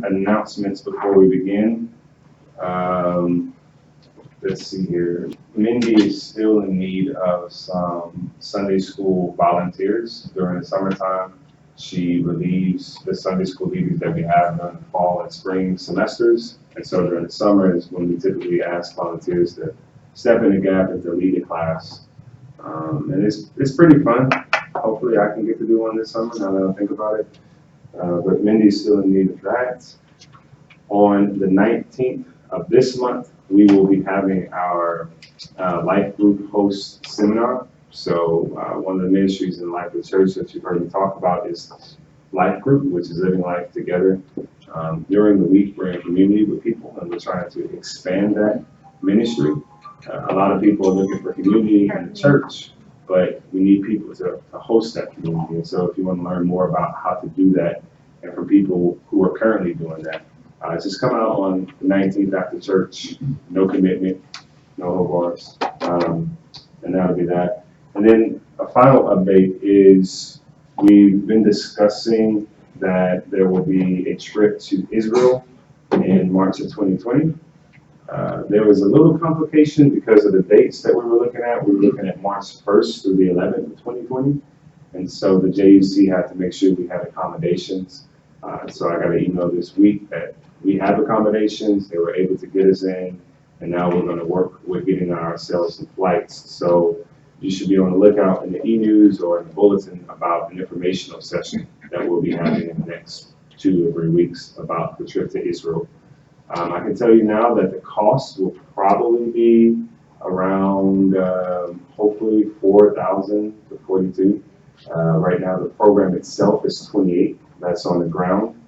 announcements before we begin. Um, let's see here. Mindy is still in need of some Sunday school volunteers during the summertime. She relieves the Sunday school leaders that we have during the fall and spring semesters. And so during the summer is when we typically ask volunteers to step in the gap and to lead a class. And it's pretty fun. Hopefully I can get to do one this summer now that I think about it. But Mindy's still in need of that. On the 19th of this month, we will be having our life group host seminar. So one of the ministries in Life of the Church that you've heard me talk about is Life Group, which is living life together. During the week, we're in community with people, and we're trying to expand that ministry. A lot of people are looking for community in the church, but we need people to host that community. And so if you want to learn more about how to do that, and for people who are currently doing that, just come out on the 19th after church, no commitment, no hold bars, and that'll be that. And then a final update is we've been discussing that there will be a trip to Israel in March of 2020. There was a little complication because of the dates that we were looking at. We were looking at March 1st through the 11th of 2020. And so the JUC had to make sure we had accommodations. So I got an email this week that we have accommodations. They were able to get us in. And now we're going to work with getting ourselves some flights. So you should be on the lookout in the e-news or in the bulletin about an informational session that we'll be having in the next 2 or 3 weeks about the trip to Israel. I can tell you now that the cost will probably be around, hopefully 4,000 to 42. Right now, the program itself is 28. That's on the ground,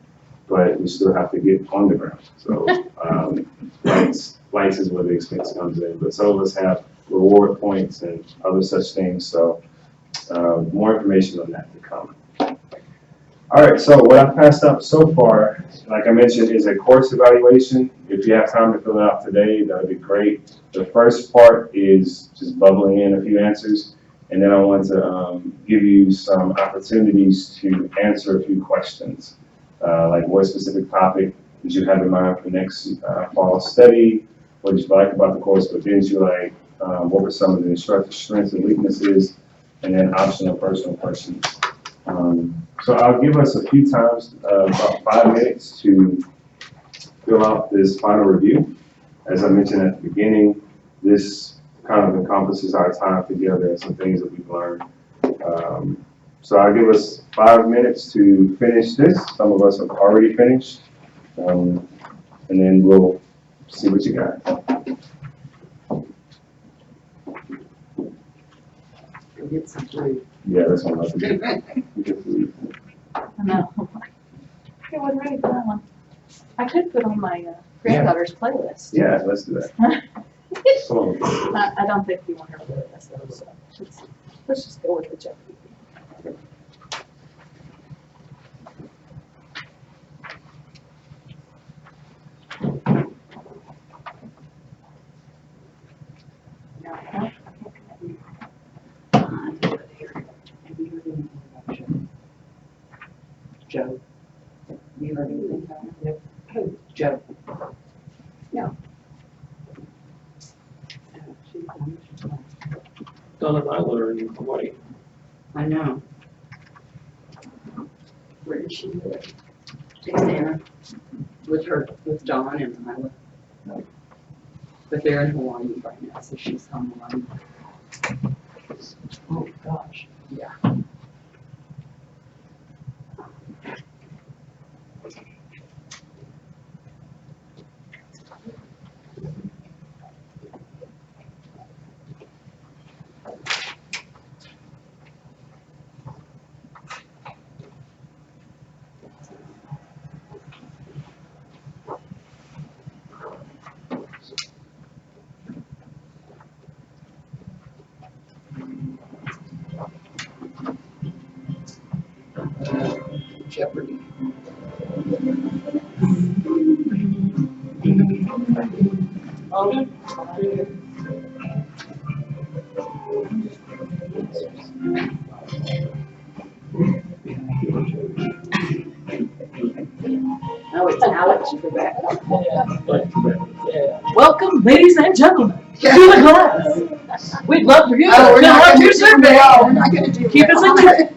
but we still have to get on the ground. So flights is where the expense comes in. But some of us have reward points and other such things. So more information on that to come. All right, so what I've passed up so far, like I mentioned, is a course evaluation. If you have time to fill it out today, that would be great. The first part is just bubbling in a few answers, and then I want to give you some opportunities to answer a few questions, like what specific topic did you have in mind for next fall study? What did you like about the course? What didn't you like? What were some of the instructor's strengths and weaknesses? And then optional personal questions. So I'll give us a few times, about 5 minutes to fill out this final review. As I mentioned at the beginning, this kind of encompasses our time together and some things that we've learned. So I'll give us 5 minutes to finish this. Some of us have already finished. And then we'll see what you got. Get some food. Yeah, that's what I'm about to do. No. Okay, wasn't ready for that one. I could put on my granddaughter's playlist. Yeah, let's do that. I don't think you want her playlist though, so let's just go with the Jeopardy. Joe. You heard anything about him? Who? Joe. No. Donna and I learned in Hawaii. I know. Where did she live? Texana. With John and Isla. But they're in Hawaii right now, so she's home alone. Oh, gosh. Yeah. Jeopardy. Oh. Oh, it's out. like you for that. Yeah. Welcome, ladies and gentlemen, to the class. We'd love for you to Oh, we're fill not out gonna your do survey. that. We're not gonna do Keep us in that. check.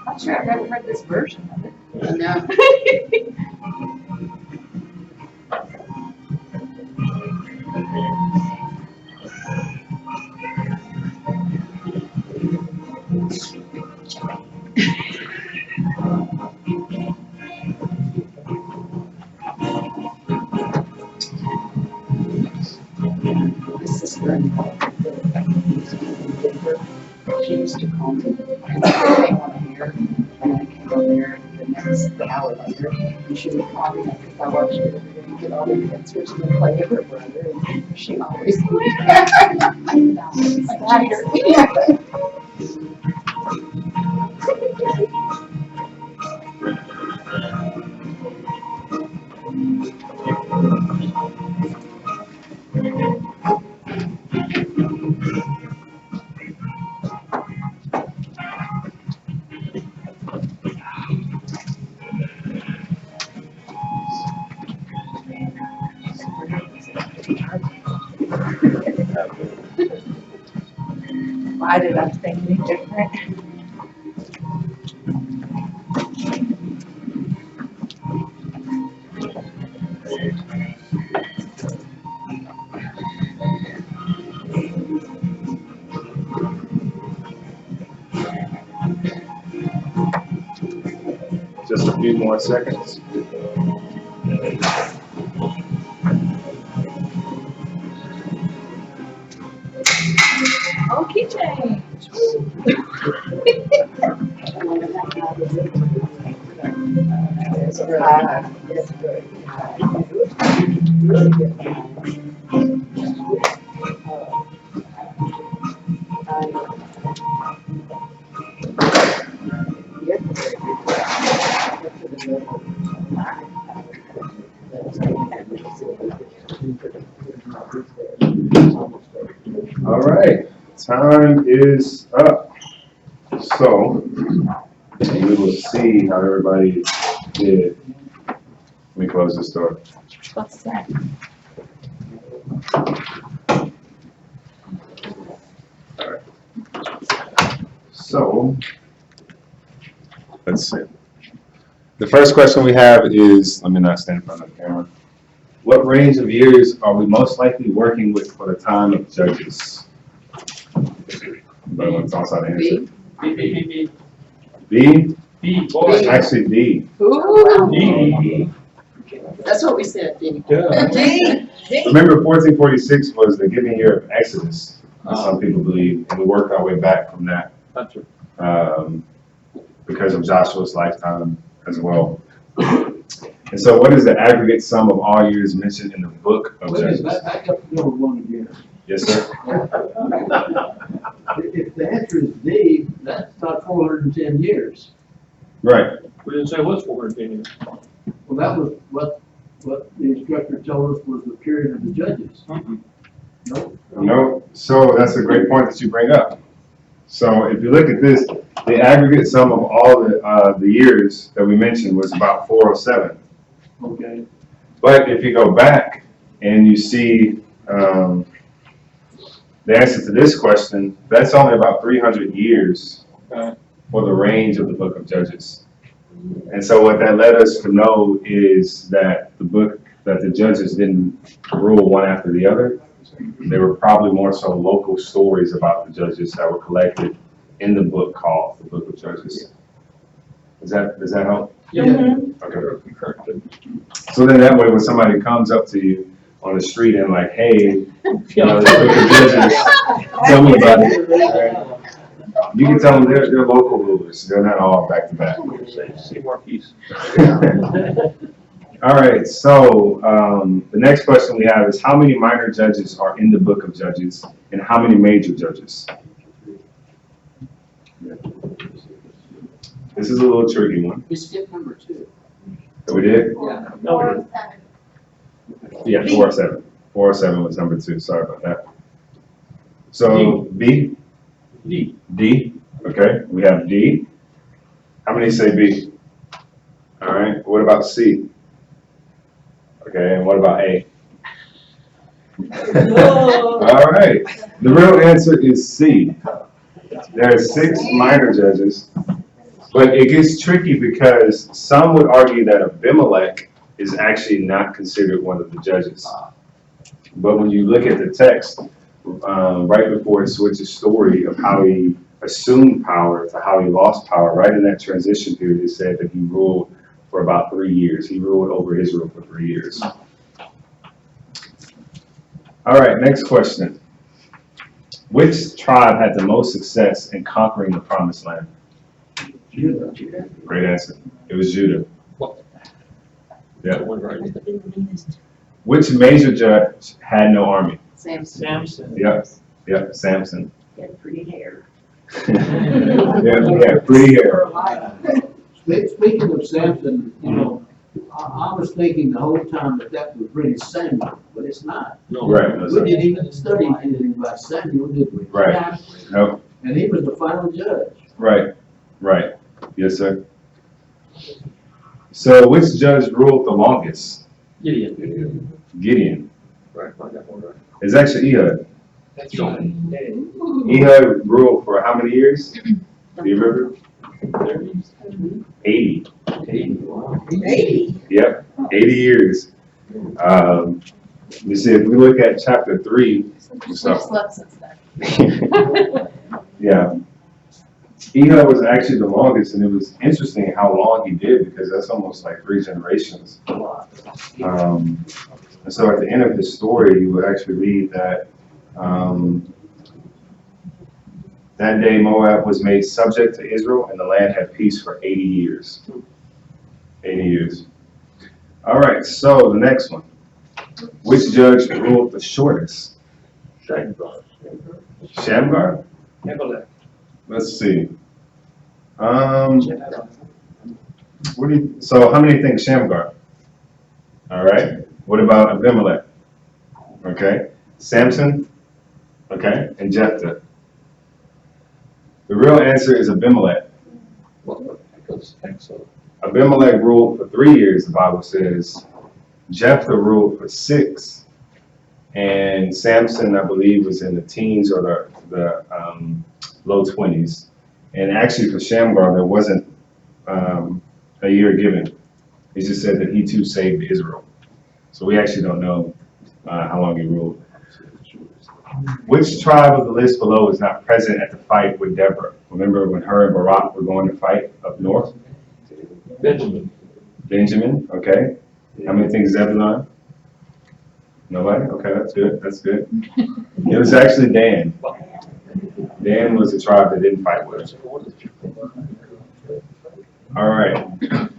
I'm sure I've never heard this version of it. No. My sister in law, she used to call me and say they want to hear, and I came over there the next hour later, and she would call me because I watched her and get all the answers and then play with her brother, and she always Yeah. Why did I think any different? Just a few more seconds. Oh, key change. There's a five. Yes, good. Really good. All right, time is up. So we will see how everybody did. Let me close this door. What's that? So, let's see. The first question we have is, let me not stand in front of the camera. What range of years are we most likely working with for the time of judges? Anybody want to toss out an answer? B? B, boy. Actually, D. Ooh. D. That's what we said, Dee. Yeah. Dee. Remember, 1446 was the giving year of Exodus, as some people believe, and we worked our way back from that That's right. because of Joshua's lifetime as well. And so, what is the aggregate sum of all years mentioned in the book of Judges? Back up to number one again. Yes, sir. If the answer is D, that's not 410 years. Right. We didn't say what's 410 years. Well, that was what the instructor told us was the period of the judges. No? No. So that's a great point that you bring up. So if you look at this, the aggregate sum of all the years that we mentioned was about 407. Okay. But if you go back and you see the answer to this question, that's only about 300 years for the range of the book of Judges. And so what that led us to know is that the judges didn't rule one after the other. They were probably more so local stories about the judges that were collected in the book called the Book of Judges. Does that help? Yeah. Okay. So then that way, when somebody comes up to you on the street and like, hey, you know, the Book of Judges, tell me about it. Right? You can tell them they're local rulers. They're not all back to back. See more peace. All right, so the next question we have is how many minor judges are in the book of Judges and how many major judges? This is a little tricky one. We skipped number 2. So we did? Yeah. No, Yeah, 407. 407 was number 2. Sorry about that. So B, D. D. Okay, we have D. How many say B? All right. What about C? Okay, and what about A? All right. The real answer is C. There are 6 minor judges, but it gets tricky because some would argue that Abimelech is actually not considered one of the judges. But when you look at the text, right before it switches story of how he assumed power to how he lost power, right in that transition period, it said that he ruled for about 3 years. He ruled over Israel for 3 years. All right, next question. Which tribe had the most success in conquering the promised land? Great answer. It was Judah. Yeah. Which major judge had no army? Samson. Yep, Samson. He had pretty hair. Yeah, pretty hair. Speaking of Samson, you know, I was thinking the whole time that was really Samuel, but it's not. No. Right, We didn't even study anything about Samuel, did we? right. No, And he was the final judge. right. Yes, sir. So which judge ruled the longest? Gideon. Gideon. Right, I got one right. It's actually Ehud. That's right. Ehud ruled for how many years? Do you remember? 80. 80, wow. 80. Yep, 80 years. You see, if we look at chapter 3, We've slept since then. yeah, Ehud was actually the longest, and it was interesting how long he did because that's almost like 3 generations. And so at the end of his story, you would actually read that that day Moab was made subject to Israel, and the land had peace for 80 years. 80 years. All right, so the next one. Which judge ruled the shortest? Shamgar? Let's see. So how many think Shamgar? All right. What about Abimelech? Okay. Samson? Okay. And Jephthah? The real answer is Abimelech. Abimelech ruled for 3 years, the Bible says. Jephthah ruled for 6. And Samson, I believe, was in the teens or the low 20s. And actually for Shamgar, there wasn't a year given. He just said that he too saved Israel. So we actually don't know how long he ruled. Which tribe of the list below is not present at the fight with Deborah? Remember when her and Barak were going to fight up north? Benjamin. Benjamin, okay. How many think Zebulon? Nobody? Okay, that's good. That's good. It was actually Dan. Dan was the tribe that didn't fight with us. All right.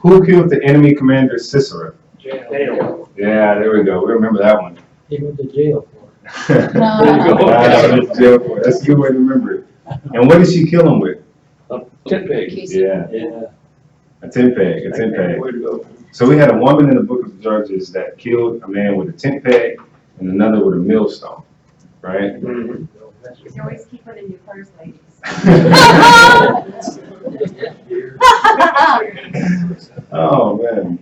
Who killed the enemy commander Sisera? Daniel. Yeah, there we go. We remember that one. He went to jail for it. Went to jail for it. That's a good way to remember it. And what did she kill him with? Tent peg. Yeah, Yeah. a tent peg, a tent peg. Way to go. So we had a woman in the book of Judges that killed a man with a tent peg and another with a millstone, right? Mhm. You always keep it in your purse, ladies. Oh, man.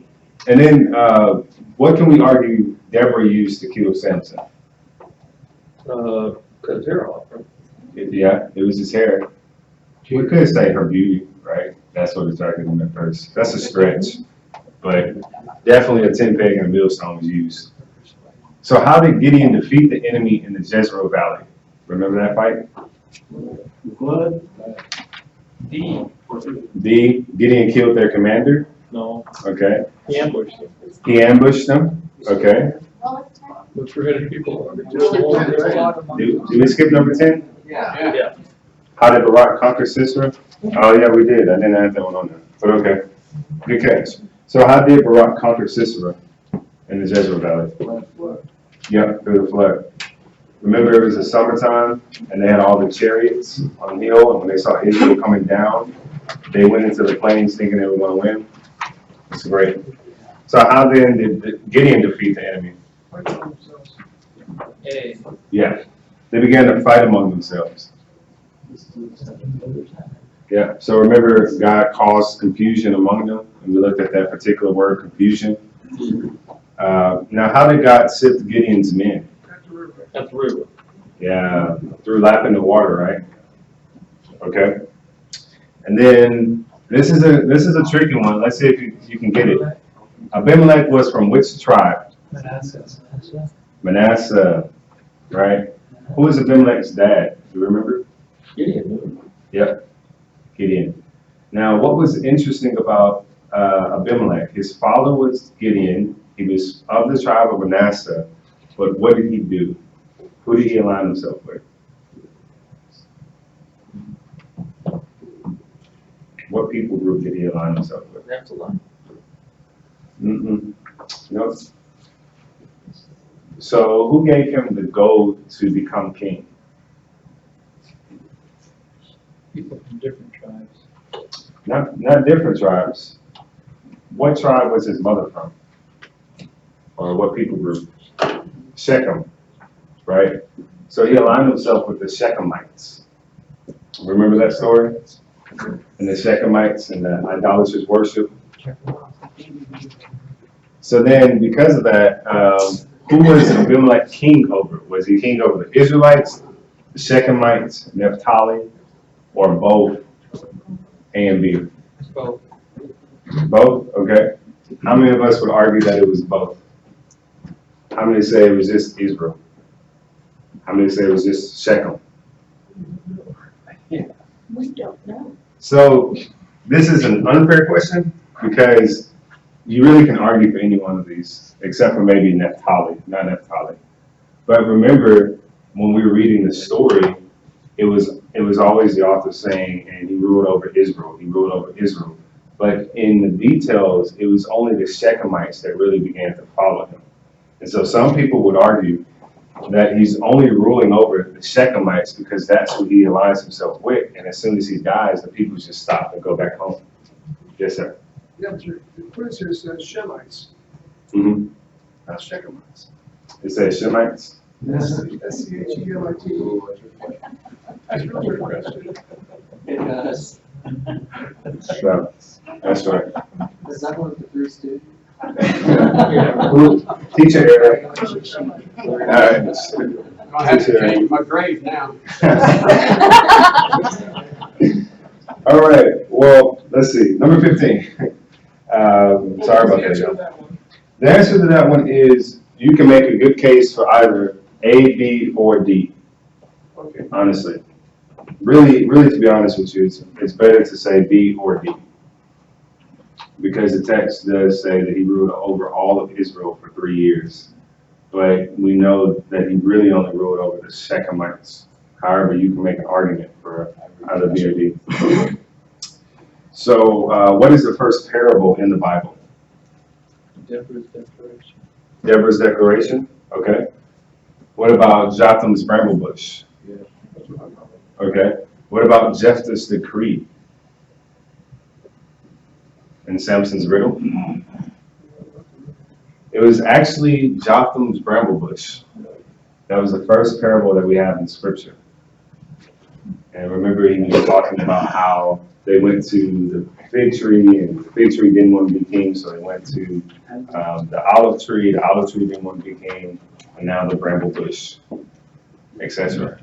And then, what can we argue Deborah used to kill Samson? Cut his hair off, right? Yeah, it was his hair. We could say her beauty, right? That's what attracted him at first. That's a stretch. But definitely a tent peg and a millstone was used. So how did Gideon defeat the enemy in the Jezreel Valley? Remember that fight? What? D. D, Gideon killed their commander. No, Okay. he ambushed him. He ambushed them. Okay. With 300 people. Did we skip number 10? Yeah. How did Barak conquer Sisera? Oh, yeah, we did. I didn't have that one on there. But okay. Good catch. So how did Barak conquer Sisera in the Jezreel Valley? Yep, through the flood. Remember, it was the summertime, and they had all the chariots on the hill, and when they saw Israel coming down, They went into the plains thinking they were gonna win. That's great. So how then did Gideon defeat the enemy? Hey, Yeah, they began to fight among themselves. Yeah, so remember, God caused confusion among them, and we looked at that particular word, confusion. Now, how did God sift Gideon's men? at the river. Yeah, through lapping the water, right? Okay. And then this is a tricky one. Let's see if you can get it. Abimelech was from which tribe? Manasseh, right? Who is Abimelech's dad? Do you remember? Gideon. Yep, Gideon. Now, what was interesting about Abimelech? His father was Gideon. He was of the tribe of Manasseh. But what did he do? Who did he align himself with? What people group did he align himself with? That's a lot. Nope. So who gave him the gold to become king? People from different tribes. Not different tribes. What tribe was his mother from? Or what people group? Shechem, right? So he aligned himself with the Shechemites. Remember that story? And the Shechemites and the idolatrous worship. So then, because of that, who was Abimelech king over? Was he king over the Israelites, the Shechemites, Naphtali, or both? A and B? Both. Both? Okay. How many of us would argue that it was both? How many say it was just Israel? How many say it was just Shechem? We don't know. So this is an unfair question because you really can argue for any one of these, except for maybe Naphtali, not Naphtali. But remember, when we were reading the story, it was always the author saying, and he ruled over Israel, he ruled over Israel. But in the details, it was only the Shechemites that really began to follow him. And so some people would argue that he's only ruling over the Shechemites because that's who he aligns himself with. And as soon as he dies, the people just stop and go back home. Yes, sir. Yeah, but the quiz here says Shemites, Mm-hmm. not Shechemites. It says Shemites. S-C-H-E-M-I-T. That's real good question. It does. So, that's right. Is that one of the three students? Teacher Eric. All right. I have to change my grade now. All right. Well, let's see. Number 15. Sorry about that, y'all. The answer to that one is you can make a good case for either A, B, or D. Okay. Honestly. Really, to be honest with you, it's better to say B or D. Because the text does say that he ruled over all of Israel for 3 years. But we know that he really only ruled over the Shechemites. However, you can make an argument for either B or D. So, what is the first parable in the Bible? Deborah's declaration. Deborah's declaration? Okay. What about Jotham's bramble bush? Okay. What about Jephthah's decree? And Samson's riddle? It was actually Jotham's bramble bush. That was the first parable that we have in Scripture. And remember, he was talking about how they went to the fig tree, and the fig tree didn't want to be king, so they went to the olive tree didn't want to be king, and now the bramble bush, etc.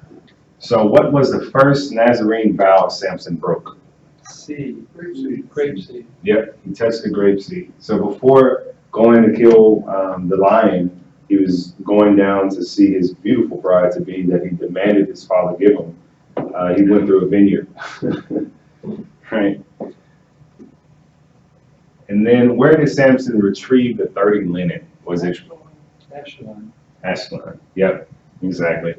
So what was the first Nazarene vow Samson broke? Seed. Grape seed. Yep, he touched the grape seed. So before going to kill the lion, he was going down to see his beautiful bride to be that he demanded his father give him. He went through a vineyard. Right? And then where did Samson retrieve the 30 linen? Was it Ashland. Ashland? Yep, exactly.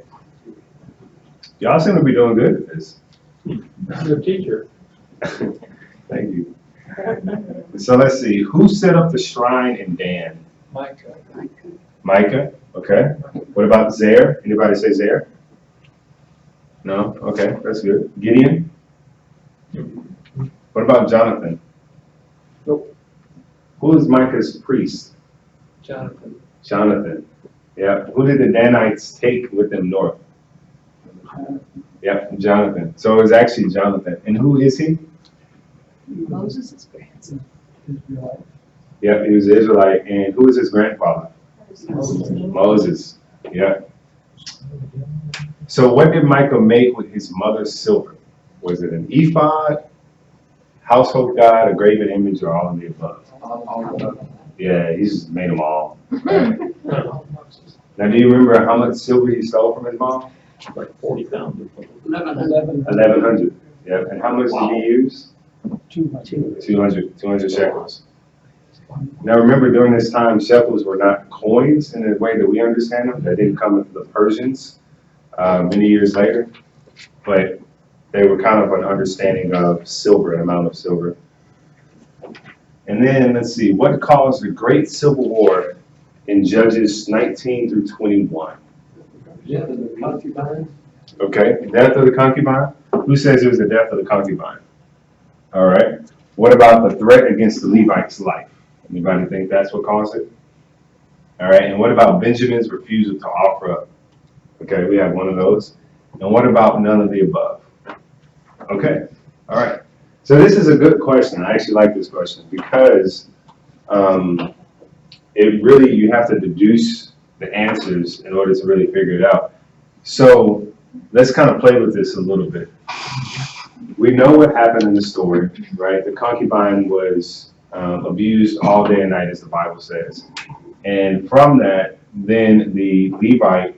Y'all seem to be doing good at this. Good teacher. Thank you. So let's see. Who set up the shrine in Dan? Micah. Micah. Okay. What about Zer? Anybody say Zer? No? Okay, that's good. Gideon? What about Jonathan? Nope. Who is Micah's priest? Jonathan. Jonathan. Yeah. Who did the Danites take with them north? Yep, Jonathan. So it was actually Jonathan. And who is he? Moses' grandson. Yep, he was an Israelite. And who is his grandfather? Moses. Yeah. So what did Micah make with his mother's silver? Was it an ephod, household god, a graven image, or all of the above? Yeah, he just made them all. Right? Now, do you remember how much silver he stole from his mom? Like 40 pounds. 1,100. Yeah. And how much did he use? 200 shekels. Now remember, during this time, shekels were not coins in the way that we understand them. They didn't come into the Persians many years later, but they were kind of an understanding of silver, an amount of silver. And then let's see, what caused the great civil war in Judges 19 through 21? Yeah, the concubine. Okay, death of the concubine. Who says it was the death of the concubine? All right. What about the threat against the Levite's life? Anybody think that's what caused it? All right. And what about Benjamin's refusal to offer up? Okay, we have one of those. And what about none of the above? Okay. All right. So this is a good question. I actually like this question because it really, you have to deduce the answers in order to really figure it out. So let's kind of play with this a little bit. We know what happened in the story, right? The concubine was abused all day and night, as the Bible says. And from that, then the Levite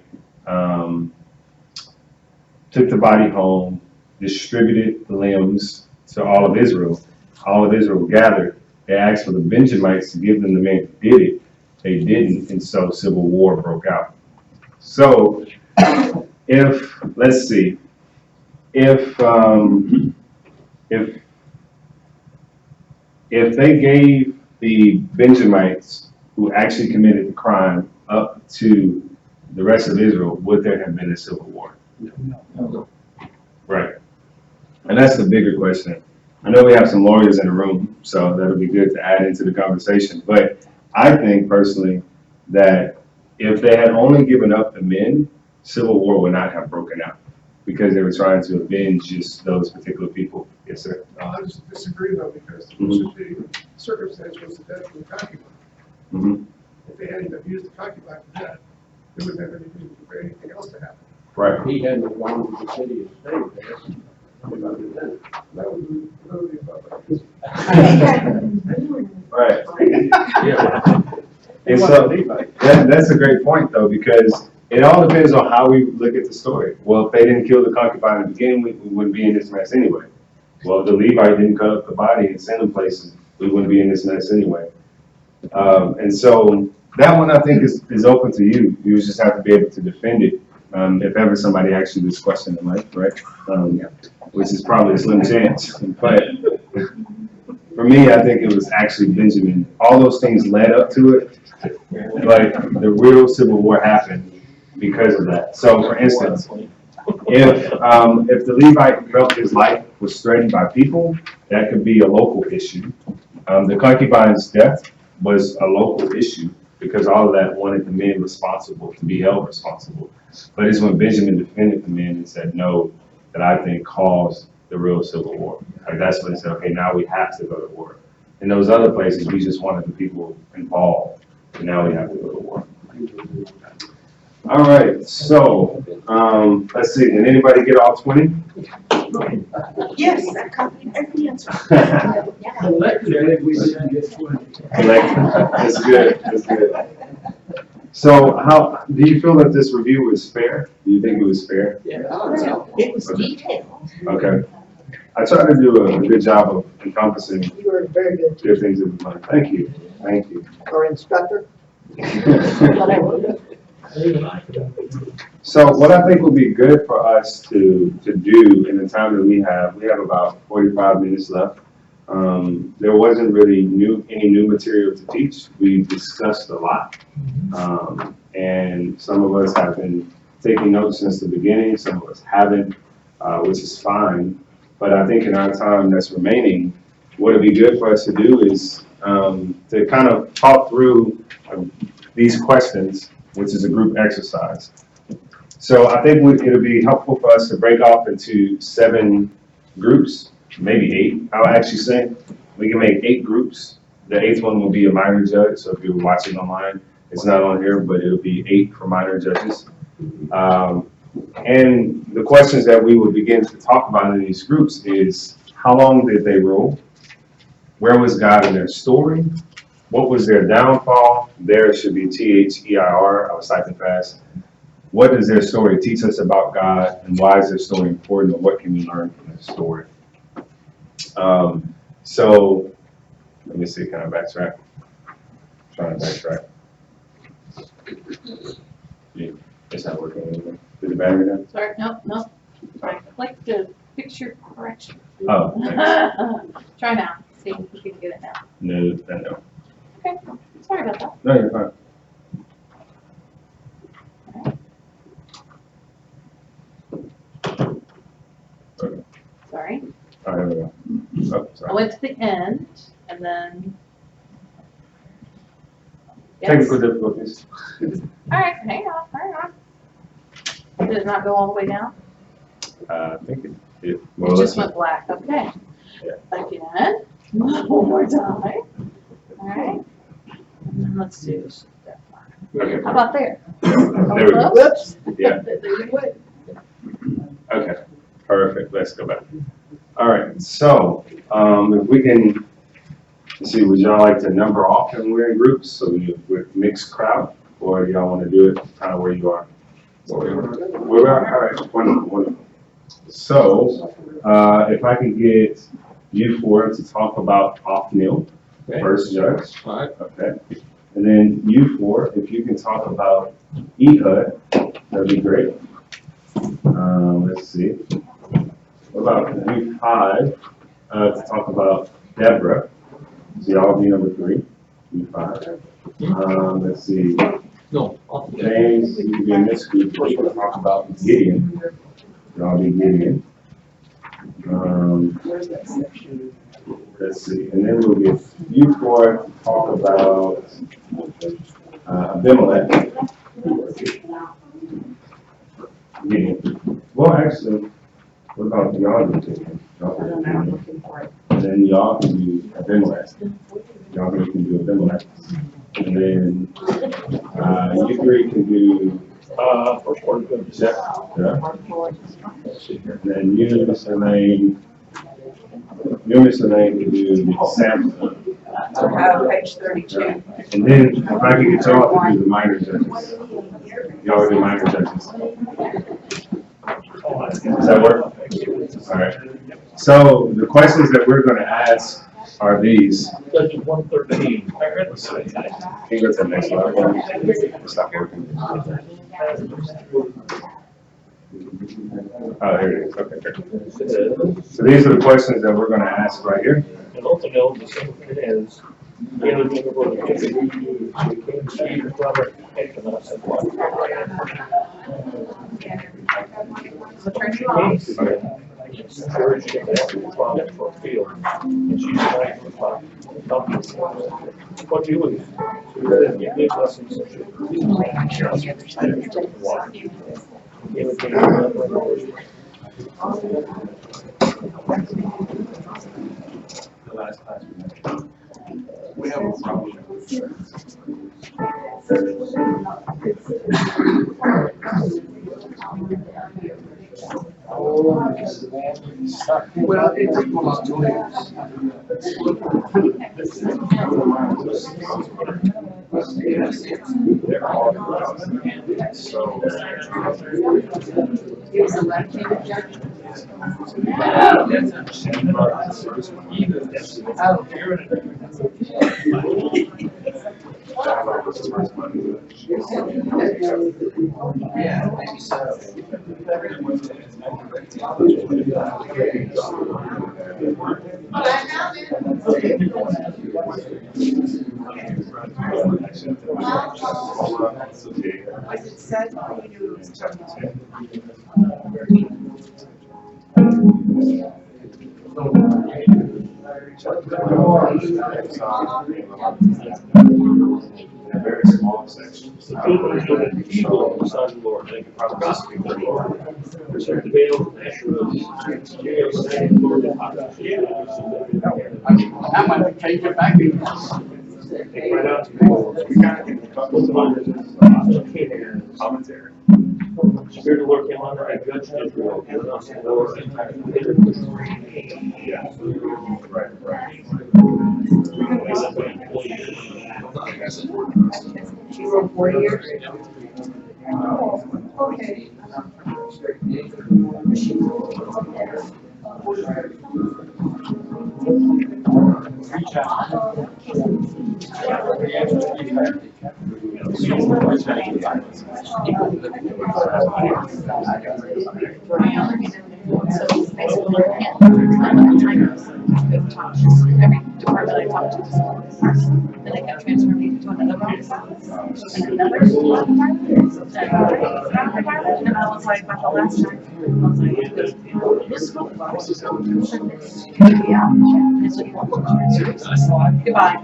took the body home, distributed the limbs to all of Israel. All of Israel gathered. They asked for the Benjamites to give them the men who did it. They didn't, and so civil war broke out. So if, let's see, if they gave the Benjamites who actually committed the crime up to the rest of Israel, would there have been a civil war? No. Right. And that's the bigger question. I know we have some lawyers in the room, so that'll be good to add into the conversation. But I think personally that if they had only given up the men, civil war would not have broken out because they were trying to avenge just those particular people. Yes, sir. No, I just disagree though, because the circumstance was the death of the concubine. Mm-hmm. If they hadn't abused the concubine to death, there would never be for anything else to happen. Right. He hadn't gone to the city and stayed there. That was literally about Right. Yeah. And so that's a great point though, because it all depends on how we look at the story. Well, if they didn't kill the concubine at the beginning, we wouldn't be in this mess anyway. Well, if the Levite didn't cut up the body and send them places, we wouldn't be in this mess anyway. And so that one I think is open to you. You just have to be able to defend it. If ever somebody asks you this question in life, right? Which is probably a slim chance. But for me, I think it was actually Benjamin. All those things led up to it, but the real civil war happened because of that. So, for instance, if the Levite felt his life was threatened by people, that could be a local issue. The concubine's death was a local issue because all of that wanted the men responsible to be held responsible. But it's when Benjamin defended the men and said no that I think caused the real civil war. Like that's when they said, okay, now we have to go to war. In those other places, we just wanted the people involved, and now we have to go to war. All right, so let's see. Did anybody get all 20? Yes, I copied every answer. Collectively, we didn't get 20. That's good. That's good. So, how do you feel that this review was fair? Do you think it was fair? Yeah. It was detailed. Okay. I tried to do a good job of encompassing You were very good, good things in the mind. Thank you. Thank you. or instructor. So what I think would be good for us to do in the time that we have about 45 minutes left. There wasn't really any new material to teach. We discussed a lot. And some of us have been taking notes since the beginning, some of us haven't, which is fine. But I think in our time that's remaining, what would be good for us to do is to kind of talk through these questions, which is a group exercise. So I think it'll be helpful for us to break off into 7 groups, maybe 8. I'll actually say we can make 8 groups. The 8th one will be a minor judge. So if you're watching online, it's not on here, but it'll be 8 for minor judges. And the questions that we will begin to talk about in these groups is, how long did they rule? Where was God in their story? What was their downfall? There should be THEIR. I was typing fast. What does their story teach us about God, and why is their story important, and what can we learn from their story? So let me see, can I backtrack? Trying to backtrack. Yeah, it's not working anymore. Did the battery die? Sorry, nope. I like to fix your correction. Oh, thanks. Try now, see if you can get it now. No. Okay, sorry about that. No, you're fine. Okay. Sorry. All right, here we go. Oh, I sorry. went to the end and then. Yes. Technical difficulties. All right, hang on. Did it not go all the way down? I think it It well, just let's- went black, okay. Yeah. Again, one more time. All right. And then let's do step 5. Okay. How about there? There we go. Close? Yeah. There you go. Okay, perfect, let's go back. All right, so, if we can, let's see, would y'all like to number off when we're in groups, so we're mixed crowd, or do y'all wanna do it kind of where you are? Where we are, all right, wonderful. So, if I could get you 4 to talk about Othniel, first judge. All right. Okay, and then you 4, if you can talk about Ehud, that'd be great. Let's see. What about you 5 to talk about Deborah? So y'all be number 3. You 5. Let's see. No, off the James, you can be in this group. First, we'll talk about Gideon. Y'all be Gideon. Where's that section? Let's see. And then we'll get you 4 to talk about Abimelech. Gideon. Well, actually, what about y'all? I don't know, I'm looking for it. And then y'all can do Abimelech. Y'all can do Abimelech. And then, you 3 can do, first part of it. Jephthah. Let's see here. And then you, Mr. Lane can do Samson. Page 32. And then, if I could get y'all to do the minor judges. Y'all do minor judges. Does that work? All right. So the questions that we're gonna ask are these. Judges 113. Can you go to the next slide? It's not working. Oh, here it is. Okay, great. So these are the questions that we're gonna ask right here. And Othniel, the second thing is, he was the brother of Gideon. He became Steve's brother, Elkanah, and wife. Encouraged him to ask his father for a field, and she said, what do you lose? She said, "You gave us some social." He would give him The last class we have a problem. Well, it took almost 2 days. They're all so. Yeah, maybe so. In a very small section. Son, Lord, they could probably just be the Lord. The veil, Lord, I might change it back. take right out to We kind of get a couple of commentary. Spirit of the Lord came on her, I judged Israel, and us, the Lord, and Yeah. Right. She wrote 4 years. Okay. So basically, you can't, every department I talk to is one person, and they can transfer me to another office. And another department, and I was like, but the last time, I was like, this school boss is so yeah. And so you want to transfer. Goodbye.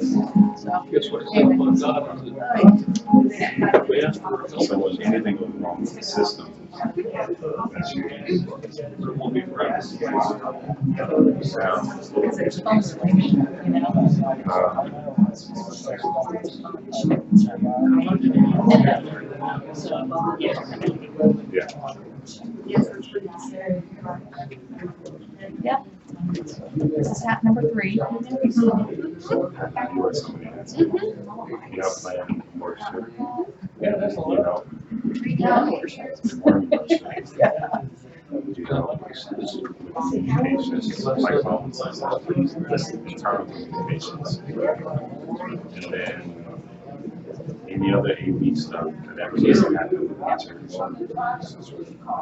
So, guess what it's anyway. about God? We asked for it. So if anything goes wrong with the system, that's you. It won't be forever. Because there's phone switch, you know? Yeah. Yep. This is hat number 3. You are somebody that's, plan works here. Yeah, that's a You lot. know, Yeah. communications, like phones, internal communications. And then any other AV stuff that needs to happen with each other.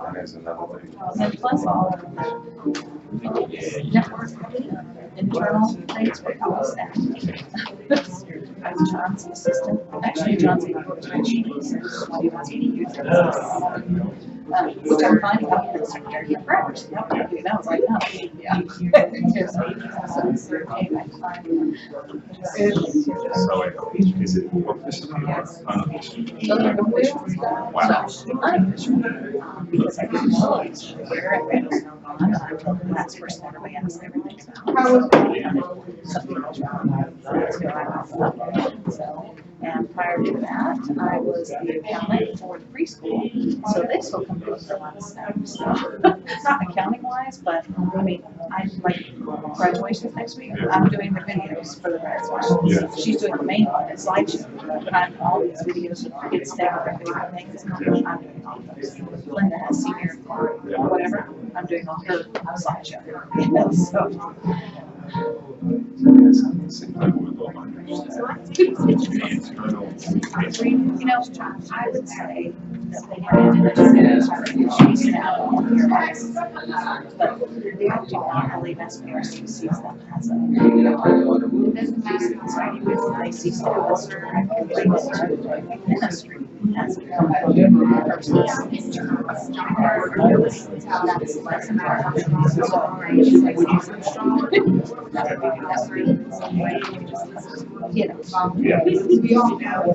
And there's another thing. And plus all of the network internal things for our staff. I was John's assistant. Actually, John's a while he was 80 years old. Which I'm finding out that secretary of records. And I was like, oh, yeah. So is it officially or unofficially? So they're official. Wow. So unofficial. Because I didn't know it was where I read it. I'm not told the last person everybody asks everything. So, and prior to that, I was the accountant for the preschool. So this will come with a lot of stuff. So, not accounting wise, but I mean, I like graduations next week. I'm doing the videos for the graduation. Yeah. She's doing the main one, it's slideshow. But I'm all these videos of kids staff and different things. I'm doing all those. Linda has senior or whatever. I'm doing all her slideshow. You know, so. You know, I would say that they have she's out on your eyes. But they do not believe SPRC sees them as a. It doesn't matter. They see schools and ministry as a person. That's less important. You know. Yeah. We all know.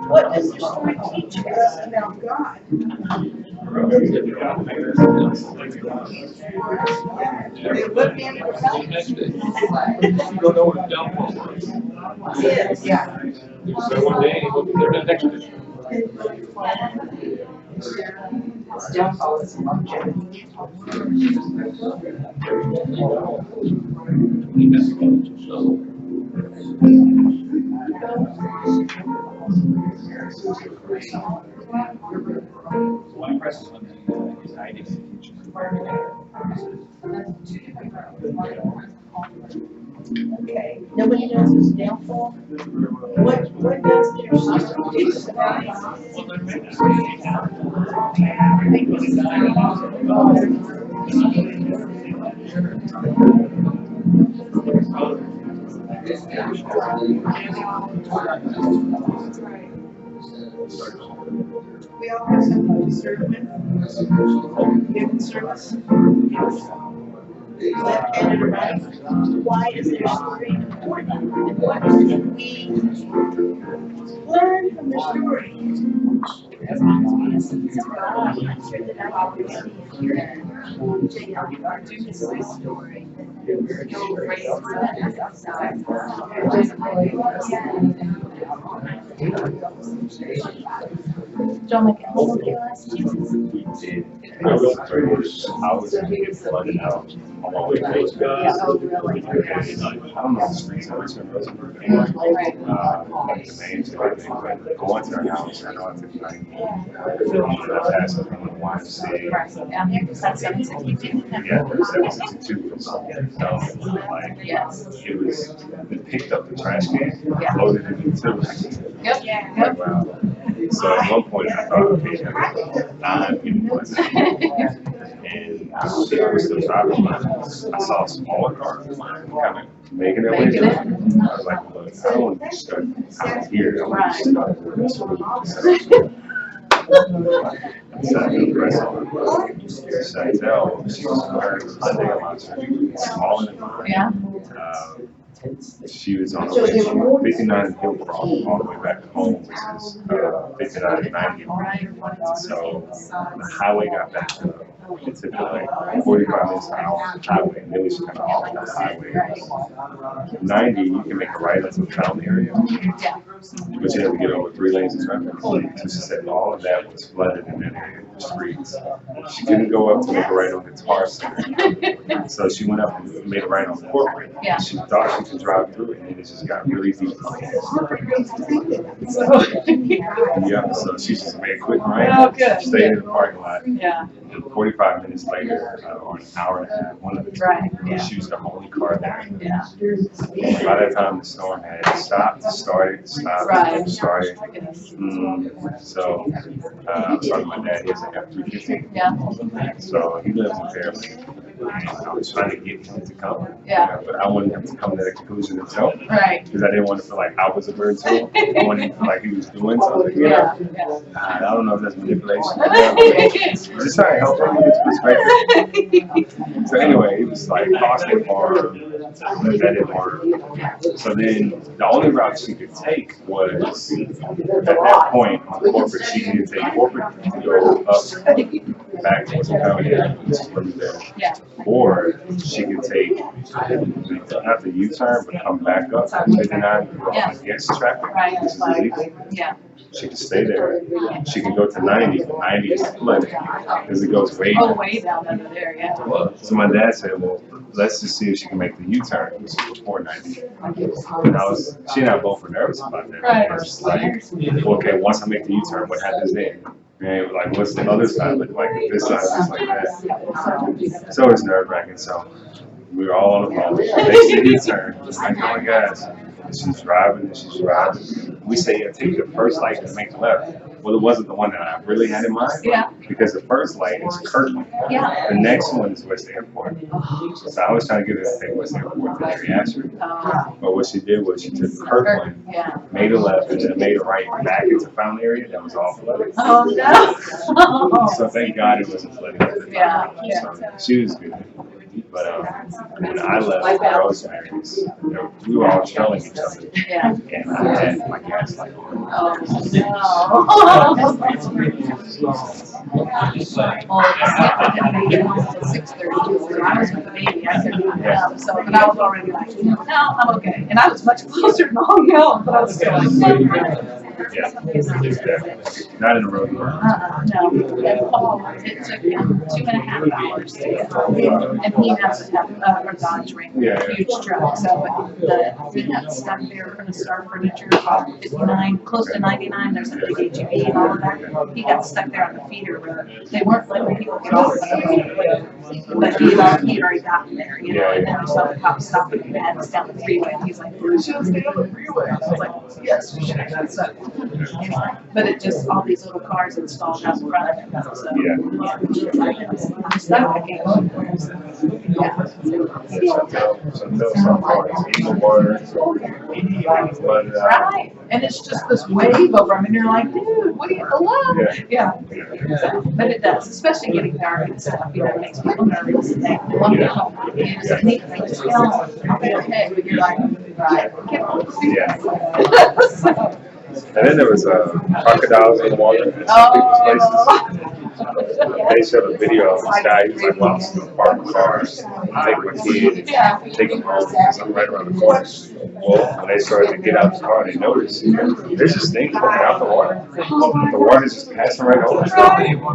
What does your story teach us about God? They look in for help. You don't know what the downfall was. Yes. Yeah. So one day, look at their next day. Downfall is longevity. My impression is hiding. Okay, nobody knows who's downfall? What does their sister do? We all have something to serve with. Given service. Left-handed or right? Why is their story important? And what can we learn from their story? I'm sure that I can really hear it. Take our Judas story. John, like, how old were you last year? We did. I was afraid I was gonna get flooded out on my way to Coach. Yeah, oh, really? I don't know the streets of Richmond, Rosenberg, anyway. Like the main two, I think, but going to their house, I know I took like, I passed it from the YMCA. Right, down here, because that's 762. Yeah, there's 762, so, like, Yes. it was, they picked up the trash can, Yeah. loaded it into, Yep, like, yep. wow. So at one point, I thought, okay, I'm in one. And she was still driving, but I saw a smaller car kind of making their way Making through. it. I was like, look, I don't want to be stuck out here. I want to be stuck with this food. So I knew the rest of it. Chantel, she was wearing a Hyundai Elantra, smaller than mine. Yeah. She was on her way from 59 and Hillcroft all the way back home, which is 59 and 90. So the highway got back up. It took like 45 minutes an hour on the highway, and then we just kind of off the highway. 90, you can make a right into the fountain area, but you have to get over 3 lanes of traffic. So she said all of that was flooded in that area, the streets. She couldn't go up to make a right on Guitar Center. So she went up and made a right on Corporate. Yeah. She thought she could drive through it, and then it just got really deep. Yeah, so she just made a quick right. Oh, good. Stayed in the parking lot. Yeah. And 45 minutes later, or an hour and a half, one of the two, Right, yeah. she was the only car there. Yeah. By that time, the storm had stopped, started, stopped, Right. started. So I was talking to my dad, he has an F-350. Yeah. So he lives in Fairfield. And I was trying to get him to come. Yeah. But I wanted him to come to that conclusion himself. Right. Because I didn't want to feel like I was a bird too. I wanted him to feel like he was doing something. You Yeah. know? I don't know if that's manipulation. Just trying to help him with his perspective. So anyway, it was like costing harm, that didn't work. So then the only route she could take was, at that point on Corporate, she needed to take Corporate to go up back towards the county, which is where we live. Yeah. Or she could take, not the U-turn, but come back up to 59 and go against traffic, Right. which is illegal. Yeah. She can stay there. She can go to 90, but 90 is flooded because it goes way Oh, down. way down under there, yeah. So my dad said, well, let's just see if she can make the U-turn, which is before 90. And she and I both were nervous about that. Right. Because, like, okay, once I make the U-turn, what happens then? And like, what's the other side look like? If this side looks like that. So it's nerve-wracking. So we were all on the phone. Makes the U-turn. Like, oh my gosh. She's driving and she's driving. We say, yeah, take the first light and make the left. Well, it wasn't the one that I really had in mind. Yeah. Because the first light is Kirkland. Yeah. The next one is West Airport. So I was trying to get her to take West Airport to Geriatric. But what she did was she took Kirkland, Yeah. made a left, and then made a right back into Fountain area that was all flooded. Oh, no. So thank God it wasn't flooded at the time. Yeah. So she was good. But when I left for Rosemary's, we were all trailing each other. Yeah. And I had my gas light on. Oh, no. 6:30, so I was with the baby, I couldn't find out, so, but I was already like, no, I'm okay, and I was much closer than all y'all, but I was still like. Yeah, exactly. Not in a road. No, that fall, it took him 2.5 hours to get home. And he has a Dodge Ram, Yeah, a yeah. huge truck, so he got stuck there in a Star Furniture, 59, close to 99, there's a big HEB and all of that. He got stuck there on the feeder road. They weren't letting people get over there. But he'd already gotten there, you know, and then I saw the cop stopping him, and was down the freeway, and he's like, "You should stay on the freeway." I was like, "Yes, we should have done so." But it just, all these little cars that stalled out in front of him, so. I'm stuck, I can't go anywhere, so. Some parts, Eagle Water, but, Right, and it's just this wave over him, and you're like, dude, what are you, hello? Yeah, but it does, especially getting dark and stuff, you know, it makes people nervous, and they want to help you, so they just tell them, I'll be okay, but you're like, right, Yeah. So, And then there was crocodiles in the water in some people's places. They showed a video of this guy. He was like, "Well, I'm just gonna park the car, take my kid, take him home because I'm right around the corner." Well, when they started to get out the car, they noticed there's this thing coming out the water. The water's just passing right over. And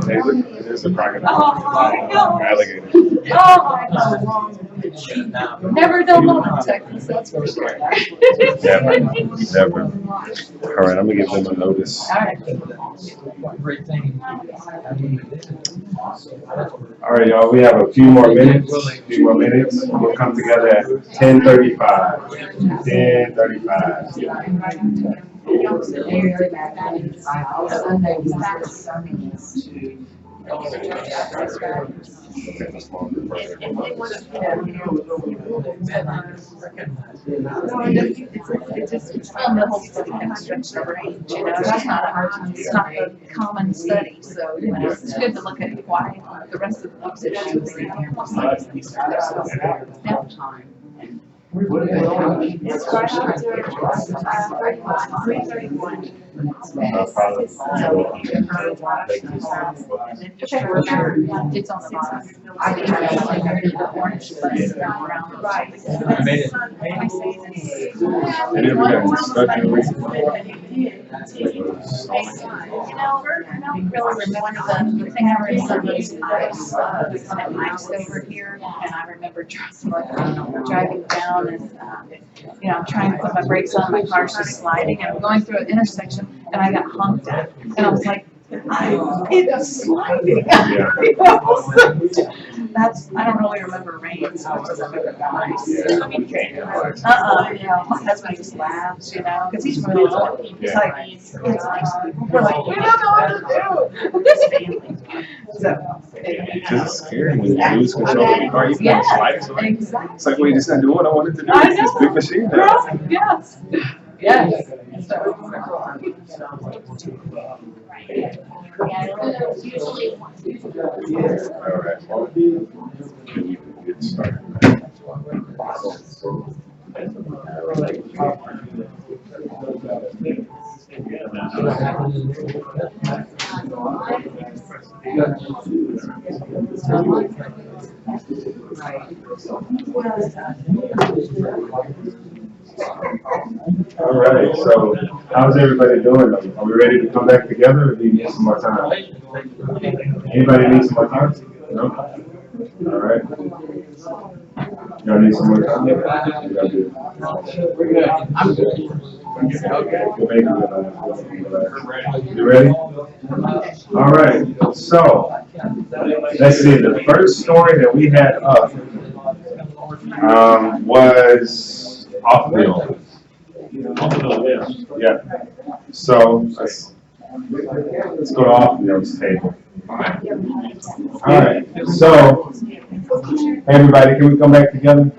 they look, and there's a crocodile, alligator. oh my God. Never done one in Texas, that's for sure. Never, never. All right, I'm gonna give them a notice. All right. All right, y'all. We have a few more minutes. We'll come together at 10:35. 10:35. It's fun, the whole study kind of stretch the range, you know, it's not a common study, so, you know, it's good to look at why the rest of the books that show the It's right on to 3:31. It's on the bottom. I think the orange button around. Right. I made it. And then we got study week. You know, I don't really remember the thing I remember is ice, ice over here, and I remember driving down and, you know, I'm trying to put my brakes on, my car's just sliding, and I'm going through an intersection, and I got honked at, and I was like, it's sliding. Yeah. That's, I don't really remember rain, so I just remember ice. Yeah, I mean, you can't have ice. You know, my husband just laughs, you know, because he's really old. He's like, it's nice. We're like, we don't know what to do. This family. So. Because it's scary when you lose control of your car. You can't slide it. Yeah, exactly. It's like, well, you just not doing what I wanted to do. I It's this know. big machine now. Right, yes. Yes. All right. Well, we can get started. All right, so how's everybody doing? Are we ready to come back together or do you need some more time? Anybody need some more time? No? All right. Y'all need some more time? Y'all good? We're good. I'm good. Okay, we'll make it. You ready? All right, so let's see, the first story that we had up was off-wheel. Yeah. So let's go to off-wheel's table. All right, so everybody, can we come back together?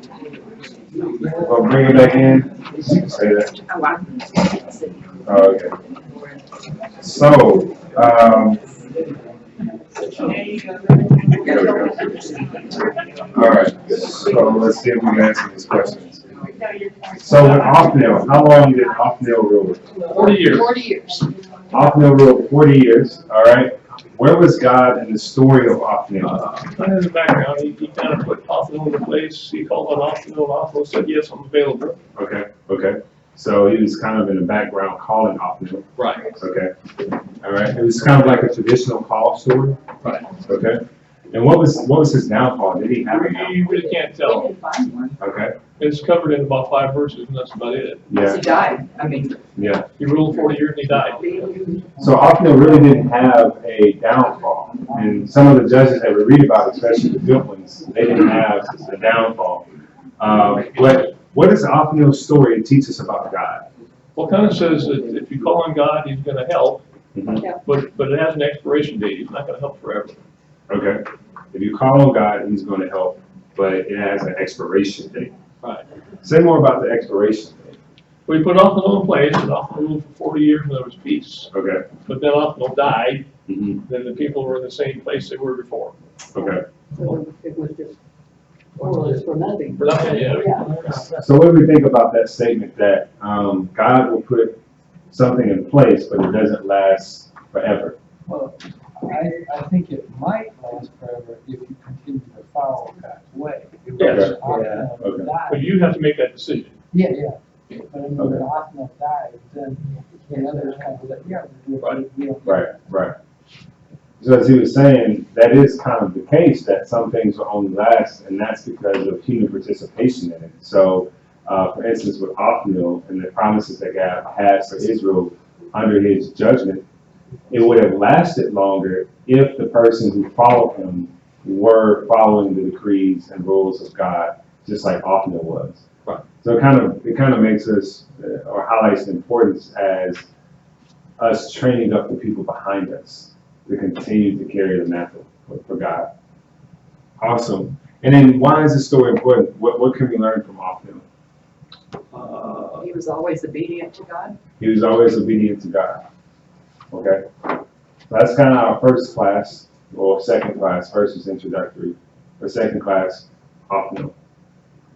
We'll bring it back in. You can say that. Oh, okay. So, here we go. All right, so let's see if we can answer these questions. So with Othniel, how long did Othniel rule? 40 years. 40 years. Othniel ruled 40 years, all right? Where was God in the story of Othniel? Kind of in the background, he kind of put Othniel into place. He called on Othniel, and Othniel said, yes, I'm available. Okay, okay. So he was kind of in the background calling Othniel. Right. Okay. All right. It was kind of like a traditional call story. Right. Okay. And what was his downfall? Did he have a downfall? We really can't We tell. can find one. Okay. It's covered in about 5 verses, and that's about it. Yeah. He died, I mean. Yeah. He ruled 40 years and he died. So Othniel really didn't have a downfall. And some of the judges that we read about, especially the good ones, they didn't have a downfall. What does Othniel's story teach us about God? Well, it kind of says that if you call on God, he's going to help, but it has an expiration date. He's not going to help forever. Okay. If you call on God, he's going to help, but it has an expiration date. Right. Say more about the expiration date. We put Othniel in place, and Othniel ruled for 40 years and there was peace. Okay. But then Othniel died, Mm-hmm. then the people were in the same place they were before. Okay. So it was just, for nothing. For nothing, yeah. Yeah. So what do we think about that statement that God will put something in place, but it doesn't last forever? Well, I think it might last forever if you continue to follow God's way. If Yes. Othniel Okay. But died- you have to make that decision. Yeah, yeah. But I mean, Okay. when Othniel died, then the others kind of let, yeah, we'll do Right. it. Yeah. Right, right. So as he was saying, that is kind of the case, that some things will only last, and that's because of human participation in it. So, for instance, with Othniel and the promises that God has for Israel under his judgment, it would have lasted longer if the person who followed him were following the decrees and rules of God, just like Othniel was. Right. So it kind of makes us, or highlights the importance as us training up the people behind us to continue to carry the mantle for God. Awesome. And then why is this story important? What can we learn from Othniel? He was always obedient to God. He was always obedient to God. Okay? So that's kind of our first class, or second class. First is introductory. Or second class, Othniel.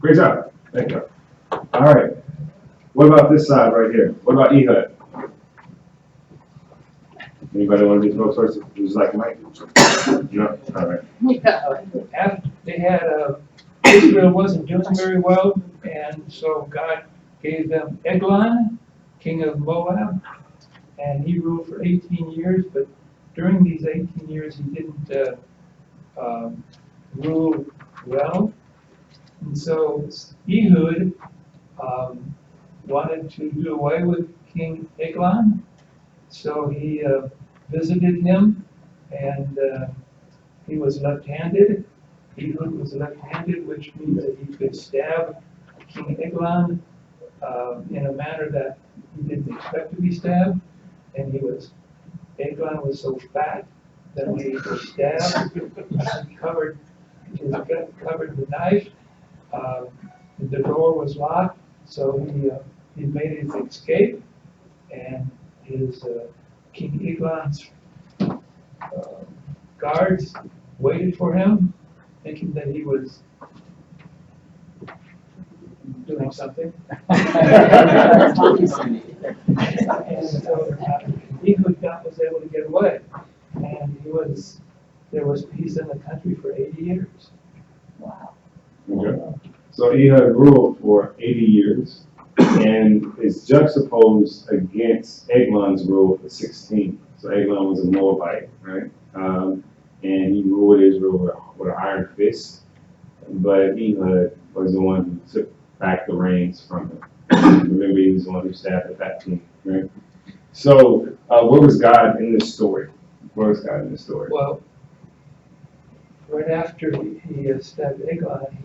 Great job. Thank you. All right. What about this side right here? What about Ehud? Anybody want to be the first person? Who's like Mike? No? All right. Yeah. After they had, Israel wasn't doing very well, and so God gave them Eglon, king of Moab, and he ruled for 18 years, but during these 18 years, he didn't rule well. And so Ehud wanted to do away with King Eglon, so he visited him, and he was left-handed. Ehud was left-handed, which means that he could stab King Eglon in a manner that he didn't expect to be stabbed, and Eglon was so fat that when he was stabbed, he covered, his gut covered the knife. The door was locked, so he made his escape, and his King Eglon's guards waited for him, thinking that he was doing something. And so Ehud was able to get away, and there was peace in the country for 80 years. Wow. Okay. So Ehud ruled for 80 years and is juxtaposed against Eglon's rule for 16. So Eglon was a Moabite, right? And he ruled Israel with an iron fist. But Ehud was the one who took back the reins from him. Remember, he was the one who stabbed the fat king, right? So, where was God in this story? Where was God in this story? Well, right after he stabbed Eglon,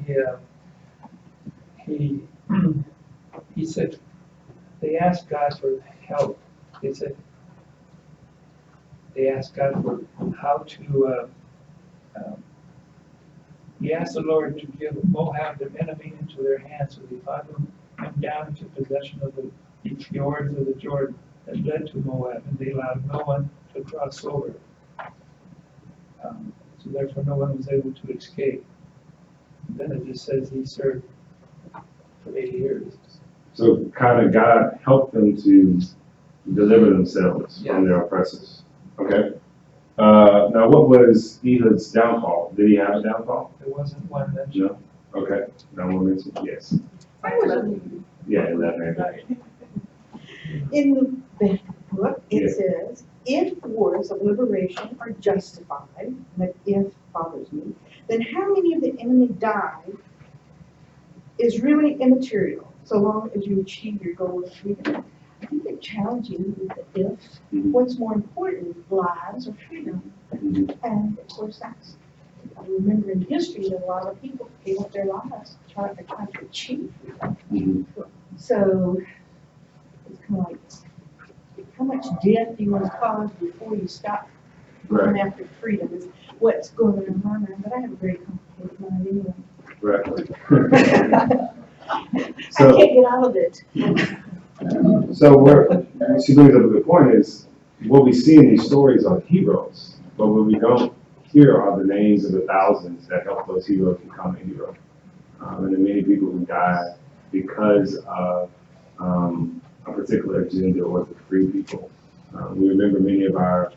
he said, they asked God for help. They asked God for how to, he asked the Lord to give Moab, their enemy, into their hands, so they fought them down into possession of the fjords of the Jordan that led to Moab, and they allowed no one to cross over. So therefore no one was able to escape. And then it just says he served for 80 years. So, kind of God helped them to deliver themselves from their oppressors. Okay. Now, what was Ehud's downfall? Did he have a downfall? There wasn't one mentioned. No. Okay. No one mentioned. Yes. I was, Yeah, 11. In the back book, Yeah. it says, if wars of liberation are justified, that if bothers me, then how many of the enemy died is really immaterial, so long as you achieve your goal of freedom. I think they're challenging you with the if. Mhm. What's more important, lives or freedom? Mhm. And of course, that's, I remember in history that a lot of people gave up their lives trying to achieve freedom. Mhm. So it's kind of like, how much death do you want to cause before you stop going Right, after freedom is what's going on in my mind, but I have a very complicated mind anyway. right. I So, can't get out of it. so what she brings up a good point is, what we see in these stories are heroes, but what we don't hear are the names of the thousands that helped those heroes become a hero. And the many people who died because of a particular agenda or to free people. We remember many of our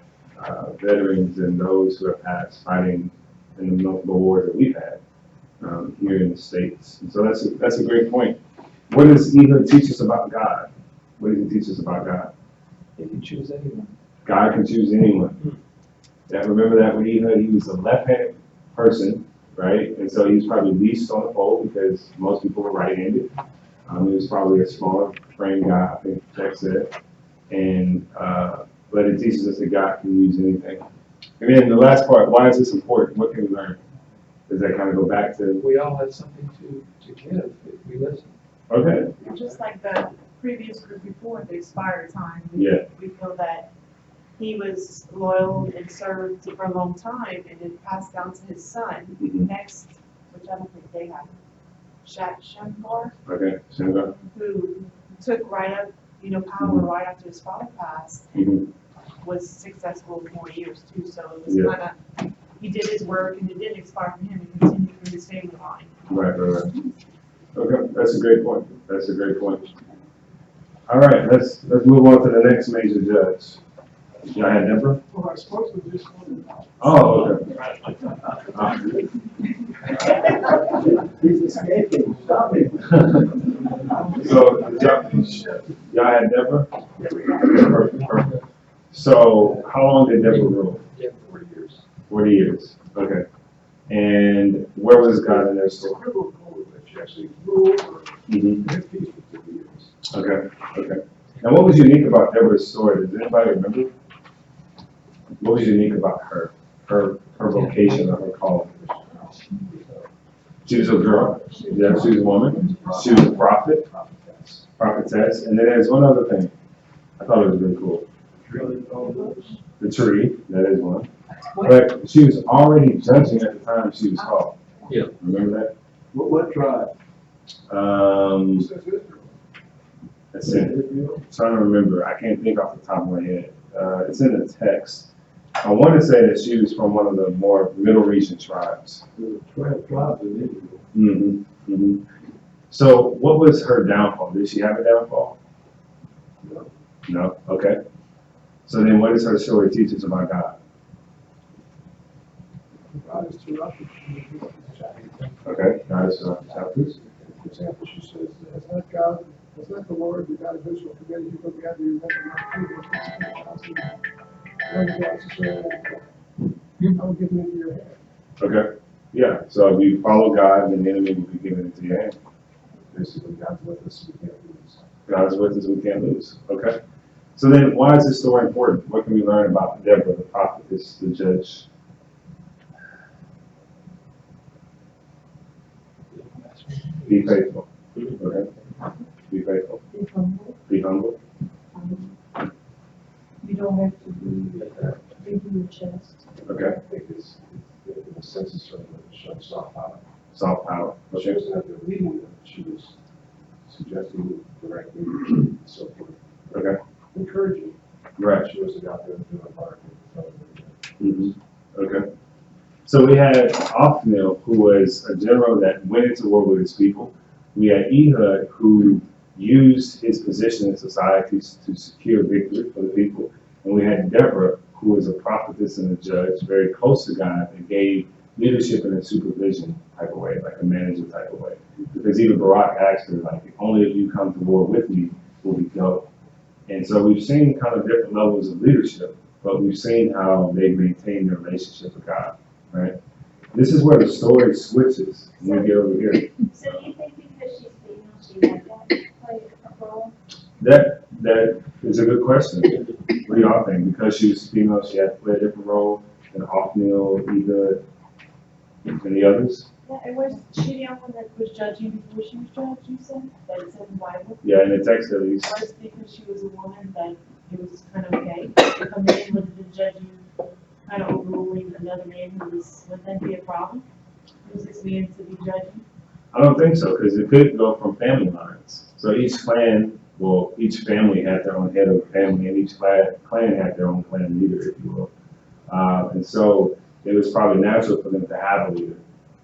veterans and those who have passed fighting in the multiple wars that we've had here in the States. And so that's a great point. What does Ehud teach us about God? What does he teach us about God? You can choose anyone. God can choose anyone. Yeah, remember that with Ehud, he was a left-handed person, right? And so he was probably least on the pole because most people were right-handed. He was probably a smaller frame guy, I think Jack said. And but it teaches us that God can use anything. And then the last part, why is this important? What can we learn? Does that kind of go back to? We all have something to give if we listen. Okay. Just like the previous group before, the expired time. Yeah. We feel that he was loyal and served for a long time, and it passed down to his son Mhm. next, which I don't think they have, Shankar, Okay. Sandra. who took right up, power right after his father passed, Mhm. was successful for more years too. So it was Yeah. kind of, he did his work, and it didn't expire for him. It continued through his family line. Right. Okay, that's a great point. That's a great point. All right, let's move on to the next major judge. Y'all had Deborah? Well, I suppose we just wanted. Oh, okay. He's escaping, stop him. So, y'all had Deborah? Perfect. So, how long did Deborah rule? Yeah, 40 years. 40 years. Okay. And where was God in their It's a story? critical goal that she actually ruled or Mhm. had peace for 50 years. Okay. Now, what was unique about Deborah's story? Does anybody remember? What was unique about her vocation or her calling? She was a girl. Yeah, she was a woman. She was a prophetess. And then there's one other thing. I thought it was really cool. The tree, that is one. But she was already judging at the time she was called. Yeah. Remember that? What tribe? It says Israel. That's it. I'm trying to remember. I can't think off the top of my head. It's in the text. I want to say that she was from one of the more Middle Region tribes. 12 tribes in Israel. Mm-hmm. Mm-hmm. So, what was her downfall? Did she have a downfall? No. Okay. So then, what does her story teach us about God? God is too rough. Okay. God is chapters. For example, she says, has not the Lord, the God of Israel, commanded you to gather your I will give them into your hand. Okay. Yeah. So if you follow God, then the enemy will be given into your hand. Basically, God's with us, we can't lose. God is with us, we can't lose. Okay. So then, why is this story important? What can we learn about Deborah, the prophetess, the judge? Be faithful. Okay. Be faithful. Be humble. Be humble. You don't have to be your chest. Okay. I think it's in a sense, it's sort of showing soft power. Soft power. But she Okay. wasn't out there leading them, she was suggesting, directly, and so forth. Okay. Encouraging. Right. She wasn't out there doing a part. Mm-hmm. Okay. So we had Othniel, who was a general that went into war with his people. We had Ehud, who used his position in society to secure victory for the people. And we had Deborah, who was a prophetess and a judge, very close to God, and gave leadership in a supervision type of way, like a manager type of way. Because even Barak asked her, like, only if you come to war with me will we go. And so we've seen kind of different levels of leadership, but we've seen how they maintain their relationship with God, right? This is where the story switches when we get over here. So do you think because she's female, she had to play a role? That is a good question. What do y'all think? Because she was female, she had to play a different role than Othniel, either than the others? Yeah, and was she the only one that was judging before she was judged, you said? That it said in the Bible? Yeah, in the text at least. Or it's because she was a woman that it was kind of okay to come in with the judging, kind of overruling another man who was, would that be a problem? Was this man to be judging? I don't think so, because it could go from family lines. So each clan, well, each family had their own head of family, and each clan had their own clan leader, if you will. And so it was probably natural for them to have a leader,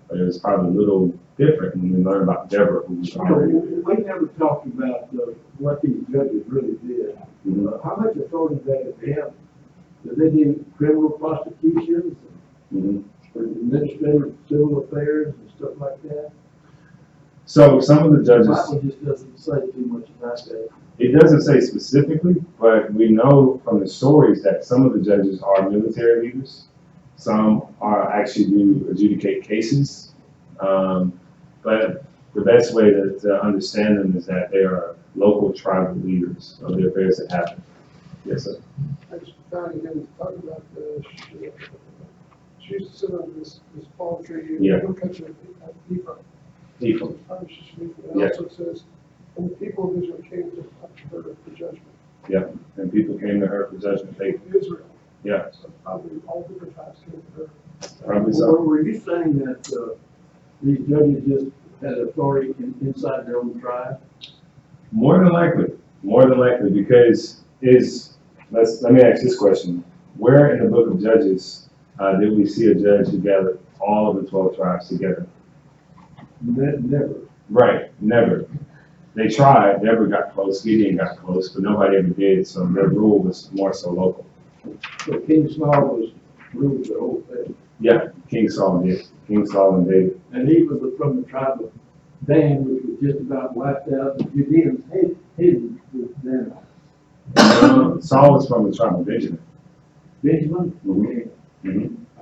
but it was probably a little different when we learn about Deborah, who was already a leader. We never talked about what these judges really did. Mhm. How much authority they have? Do they do criminal prosecutions, Mhm. or administrative civil affairs and stuff like that? So some of the The judges, Bible just doesn't say too much about that. it doesn't say specifically, but we know from the stories that some of the judges are military leaders. Some are actually do adjudicate cases. But the best way to understand them is that they are local tribal leaders of the affairs that happen. Yes, sir. I just found him talking about she used to sit under this palm tree. Yeah. Don't catch a deeper. Ephraim. It also says, and the people of Israel came to her for judgment. And people came to her for judgment. They, Israel. yeah, So probably all different tribes came to her. probably Or so. were you saying that these judges just had authority inside their own tribe? More than likely, because let me ask this question. Where in the book of Judges did we see a judge who gathered all of the 12 tribes together? Never. Right, never. They tried, never got close, Gideon got close, but nobody ever did, so their rule was more so local. So King Saul was ruled the whole thing. Yeah, King Saul did, King Saul and David. And he was from the tribe of Dan, which was just about wiped out. The Judeans hated the Danites. Saul was from the tribe of Benjamin. Benjamin?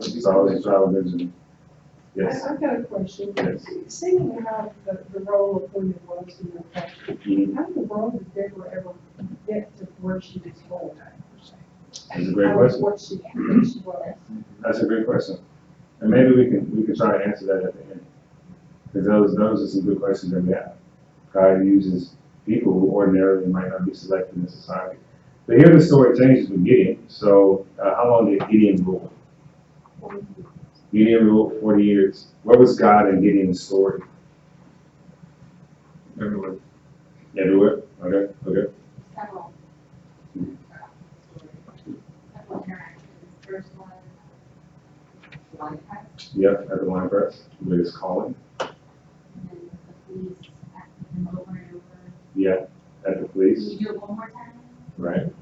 Saul was the tribe of Benjamin. Yes. I've got a question. Yes. Seeing how the role of women was in the culture, Mhm. how in the world did Deborah ever get to where she was going? That's a great question. What she was. That's a great question. And maybe we can try to answer that at the end. Because those are some good questions that we have. God uses people who ordinarily might not be selected in society. But here the story changes with Gideon. So how long did Gideon rule? Gideon ruled 40 years. Where was God in Gideon's story? Everywhere. Everywhere? Okay. Several. Several interactions. First one, line press, Yep, at the wine press, with his calling. and then the police asking him over and over. Yeah, at the Can police, you do it one more time? right?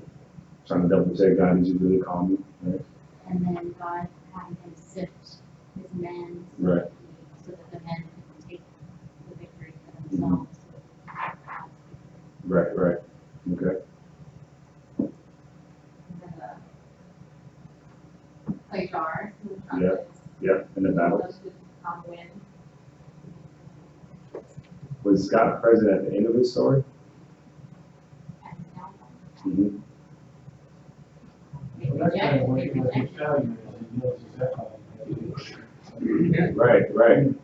Trying to double check, God, did you really call me? Right. And then God having him sift his men. Right. So that the men can take the victory for themselves. Right. Okay. And then the play jars. and the Yeah. trumpets. Yep, in the battle. Those who come win. Was God present at the end of his story? And his downfall. Mm-hmm. They Well, that's kind of reject, they what he's reject. telling you, is he knows exactly. Right.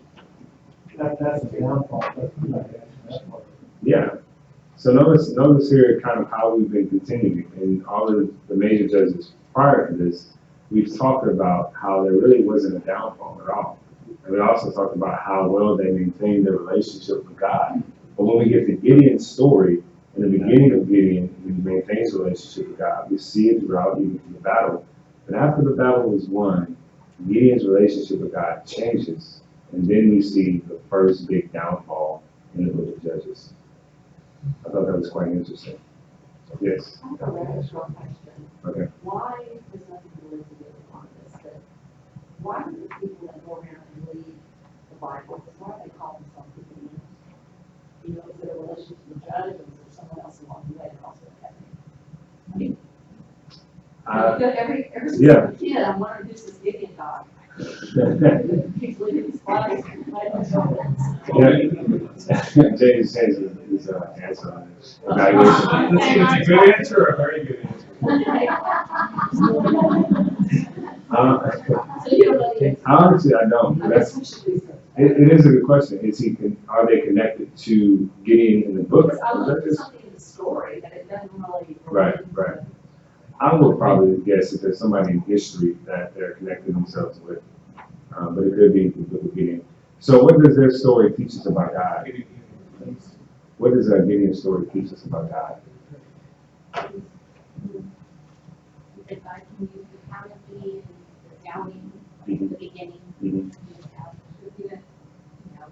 That's the downfall, that's part. Yeah. So notice here kind of how we've been continuing in all of the major judges prior to this. We've talked about how there really wasn't a downfall at all. And we also talked about how well they maintained their relationship with God. But when we get to Gideon's story, in the beginning of Gideon, he maintains a relationship with God. We see it throughout even through the battle. But after the battle was won, Gideon's relationship with God changes. And then we see the first big downfall in the book of Judges. I thought that was quite interesting. Yes. I have a very short question. Okay. Why, there's nothing really to do on this, but why do the people that go around and read the Bible, why do they call themselves people? You know, is there a relation to the judge, or is there someone else along the way that also kept it? Every yeah. single kid, I'm wondering who's this Gideon dog? Keeps leaving his flies. Yeah, James changed his answer on this evaluation. It's a good answer, or a very good answer. So you don't know the answer. Honestly, I don't. I That's, guess we should research. it is a good question. Are they connected to Gideon in the book? Because I looked at something in the story that it doesn't really. Right, right. I would probably guess if there's somebody in history that they're connecting themselves with, but it could be the book of Gideon. So what does their story teach us about God? What does Gideon's story teach us about God? That God can use the cowardly and the doubting Mhm. in the beginning. Mhm.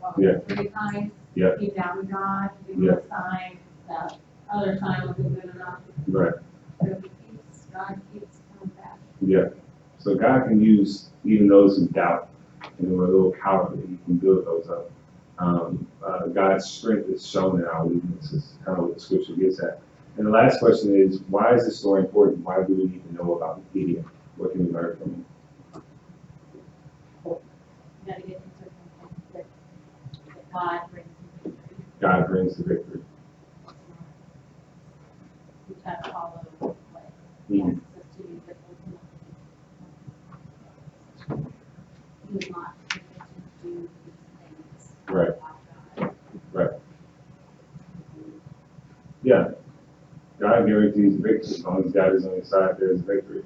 Well, 3 times, Yeah. he doubted God, he Yeah. was a sign, the other sign wasn't good enough. Right. So God keeps coming back. Yeah. So God can use even those who doubt and who are a little cowardly. He can build those up. God's strength is shown in our weakness. Is kind of what the scripture gets at. And the last question is, why is this story important? Why do we need to know about Gideon? What can we learn from him? You gotta get into something that God brings the victory. God brings the victory. We try to follow what Mhm. he asks us to do, but ultimately, he is not sufficient to do these things Right. without God. Right. Yeah. God guarantees victory. As long as God is on his side, there is victory.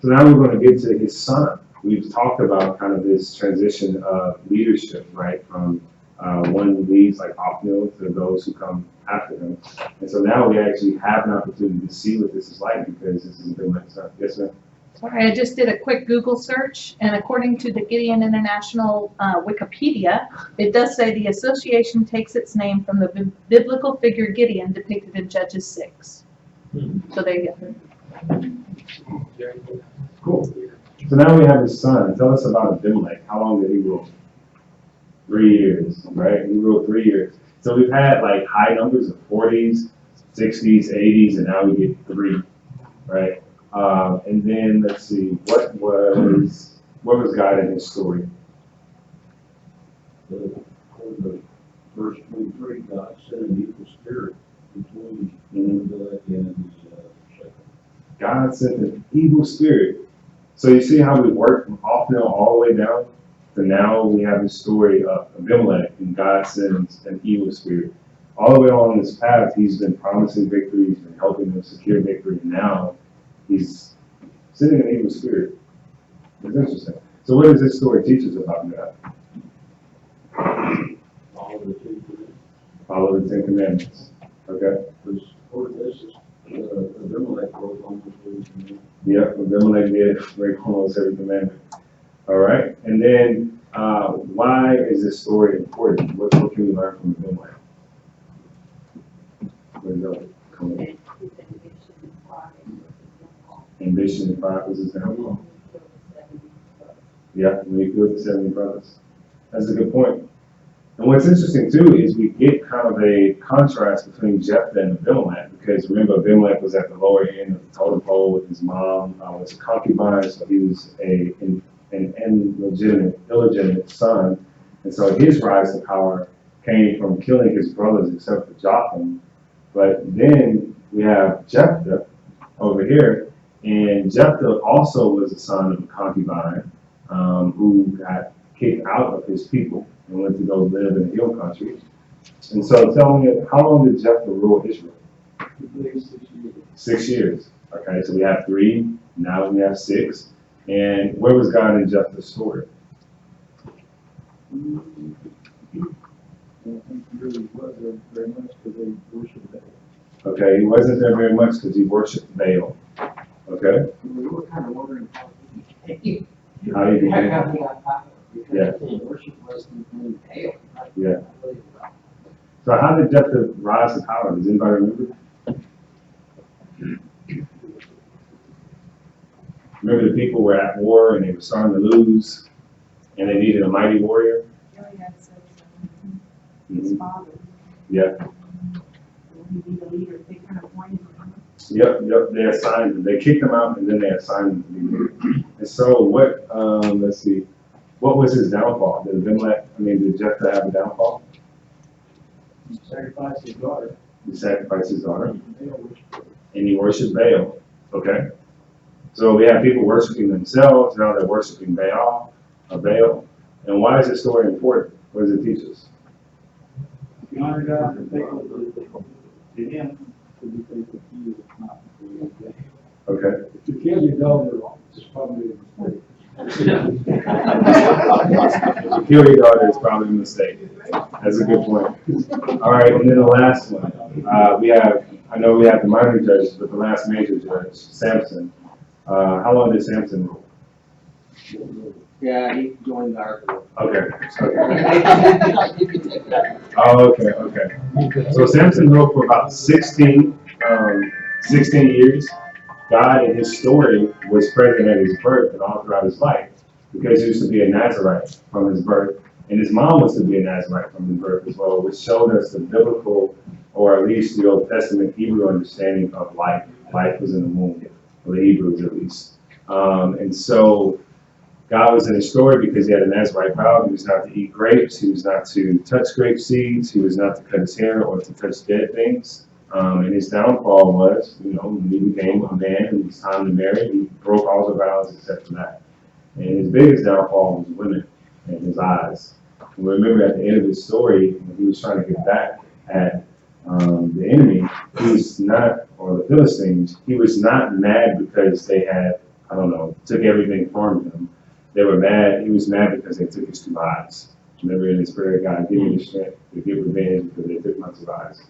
So now we're going to get to his son. We've talked about kind of this transition of leadership, right, from one who leads like Othniel to those who come after him. And so now we actually have an opportunity to see what this is like because this is been my son. Yes, ma'am? Sorry, I just did a quick Google search, and according to the Gideon International Wikipedia, it does say the association takes its name from the biblical figure Gideon depicted in Judges 6. So there you go. Cool. So now we have his son. Tell us about Abimelech. How long did he rule? 3 years, right? He ruled 3 years. So we've had like high numbers of 40s, 60s, 80s, and now we get 3, right? And then let's see, what was God in his story? The verse 23, God sent an evil spirit between Abimelech and Shechem. God sent an evil spirit. So you see how we work from Othniel all the way down? So now we have the story of Abimelech and God sends an evil spirit. All the way along this path, he's been promising victory, he's been helping them secure victory, and now he's sending an evil spirit. It's interesting. So what does this story teach us about God? Follow the Ten Commandments. Okay? Because for this, Abimelech wrote almost every commandment. Yep, Abimelech did break almost every commandment. All right, and then why is this story important? What can we learn from Abimelech? Ambition and pride was his downfall. Yeah, when he killed the 70 brothers. That's a good point. And what's interesting too is we get kind of a contrast between Jephthah and Abimelech, because remember Abimelech was at the lower end of the totem pole with his mom, was a concubine, so he was an illegitimate son. And so his rise to power came from killing his brothers except for Jotham. But then we have Jephthah over here, and Jephthah also was a son of a concubine who got kicked out of his people and went to go live in the hill country. And so tell me, how long did Jephthah rule Israel? 6 years. Okay, so we have 3, now we have 6. And where was God in Jephthah's story? I don't think he really was there very much because they worshiped Baal. Okay, he wasn't there very much because he worshipped Baal. Okay? We were kind of wondering how How he became. how he got power. Yeah. Because the worship was in Baal. Yeah. So how did Jephthah rise to power? Does anybody remember? Remember the people were at war and they were starting to lose and they needed a mighty warrior? His father, Yeah. when he be the leader, they kind of pointed him. Yep, they assigned them. They kicked them out and then they assigned them to be leader. And so what, let's see, what was his downfall? Did Jephthah have a downfall? He sacrificed his daughter. He sacrificed his daughter. And he worshiped Baal. Okay. So we have people worshiping themselves, now they're worshiping Baal. And why is this story important? What does it teach us? If you honor God and faithful to him, to be faithful to you, it's not. Okay. If you kill your daughter, it's probably a mistake. If you kill your daughter, it's probably a mistake. That's a good point. All right, and then the last one. I know we have the minor judges, but the last major judge, Samson. How long did Samson rule? Yeah, he joined our. Okay. You can take that. Oh, okay. So Samson ruled for about 16 years. God in his story was present at his birth and all throughout his life because he used to be a Nazarite from his birth. And his mom was to be a Nazarite from his birth as well, which showed us the biblical, or at least the Old Testament Hebrew understanding of life. Life was in the womb, for the Hebrews at least. And so God was in his story because he had a Nazarite vow. He was not to eat grapes. He was not to touch grape seeds. He was not to cut his hair or to touch dead things. And his downfall was, when he became a man and it was time to marry, he broke all the vows except for that. And his biggest downfall was women and his eyes. And remember at the end of his story, when he was trying to get back at the enemy, he was not, or the Philistines, he was not mad because they had, took everything from him. They were mad, he was mad because they took his 2 eyes. Remember in his prayer, God, give me the strength to get revenge because they took my 2 eyes.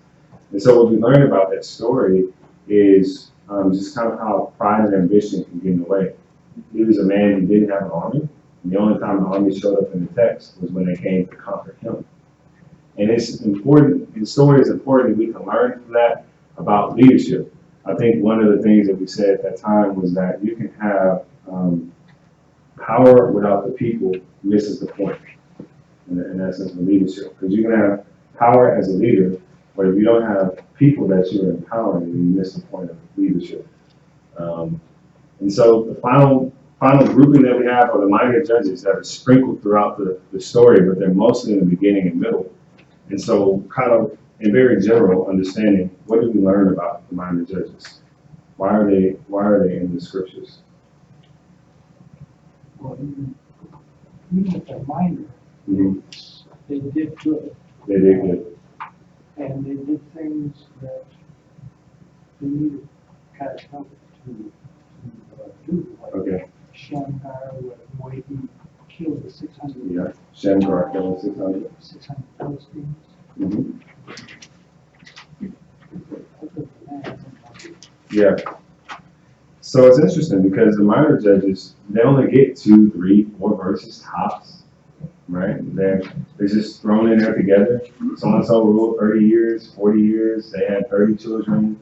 And so what we learn about that story is just kind of how pride and ambition can get in the way. He was a man who didn't have an army. And the only time the army showed up in the text was when they came to conquer him. And it's important, his story is important, and we can learn from that about leadership. I think one of the things that we said at that time was that you can have power without the people misses the point in essence of leadership. Because you can have power as a leader, but if you don't have people that you're empowering, you miss the point of leadership. And so the final grouping that we have are the minor judges that are sprinkled throughout the story, but they're mostly in the beginning and middle. And so kind of in very general understanding, what do we learn about the minor judges? Why are they in the scriptures? Well, even if they're minor, they did good. They did good. And they did things that they needed kind of help to do. Like Okay. Shamgar, where he killed the 600. Yeah. Shamgar killed 600. 600 Philistines. Mm-hmm. Other than that, Yeah. So it's interesting because the minor judges, they only get 2, 3, 4 verses tops, right? They're just thrown in there together. So-and-so ruled 30 years, 40 years. They had 30 children,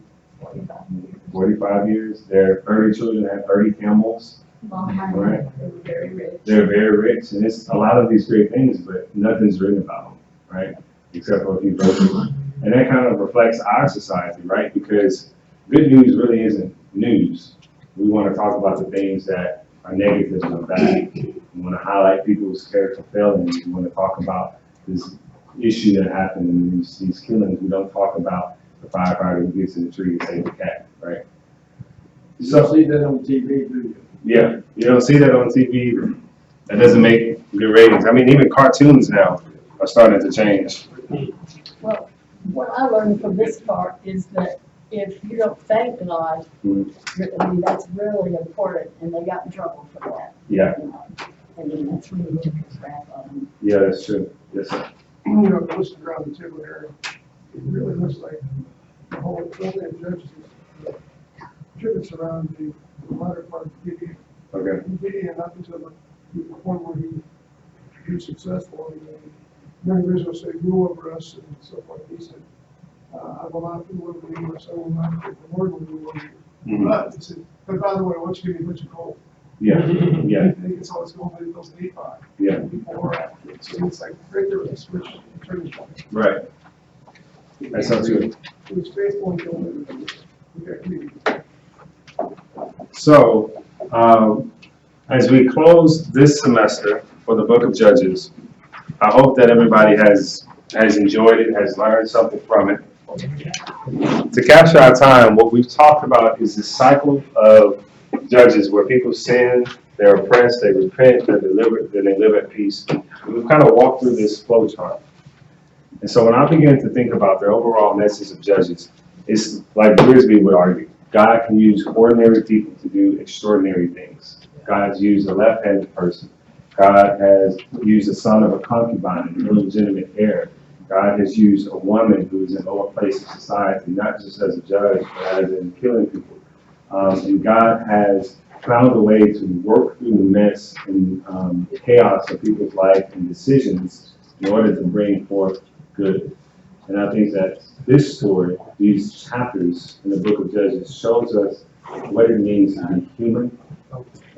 45 years. Their 30 children had 30 camels, right? Very rich. They're very rich. And it's a lot of these great things, but nothing's written about them, right? Except for a few verses. And that kind of reflects our society, right? Because good news really isn't news. We want to talk about the things that are negative and bad. We want to highlight people's character failings. We want to talk about this issue that happened in these killings. We don't talk about the firefighter who gets in the tree to save the cat, right? You don't see that on TV, do you? Yeah, you don't see that on TV either. That doesn't make good ratings. I mean, even cartoons now are starting to change. Well, what I learned from this part is that if you don't thank God, that's really important, and they got in trouble for that. Yeah. And then that's when he took his wrath on them. Yeah, that's true. Yes, sir. Listen around the table here, it really looks like the whole building of judges pivots around the latter part of Gideon. Okay. Gideon, up until the point where he was successful, many Israel say, rule over us and so forth. He said, I will not rule over you, I will not take the Lord will rule over you. But he said, but by the way, what's going to be much cold? Yeah, yeah. I think it's always going to be those 85. Yeah. Before or after. So it's like right there with a switch, turning point. Right. That's so true. He was faithful in doing it. Okay, So, as we close this semester for the book of Judges, I hope that everybody has enjoyed it, has learned something from it. To capture our time, what we've talked about is the cycle of Judges where people sin, they're oppressed, they repent, they're delivered, then they live at peace. And we've kind of walked through this flow chart. And so when I begin to think about the overall message of Judges, it's like Grisby would argue, God can use ordinary people to do extraordinary things. God's used a left-handed person. God has used the son of a concubine, an illegitimate heir. God has used a woman who is in lower place of society, not just as a judge, but as in killing people. And God has found a way to work through the mess and chaos of people's life and decisions in order to bring forth good. And I think that this story, these chapters in the book of Judges, shows us what it means to be human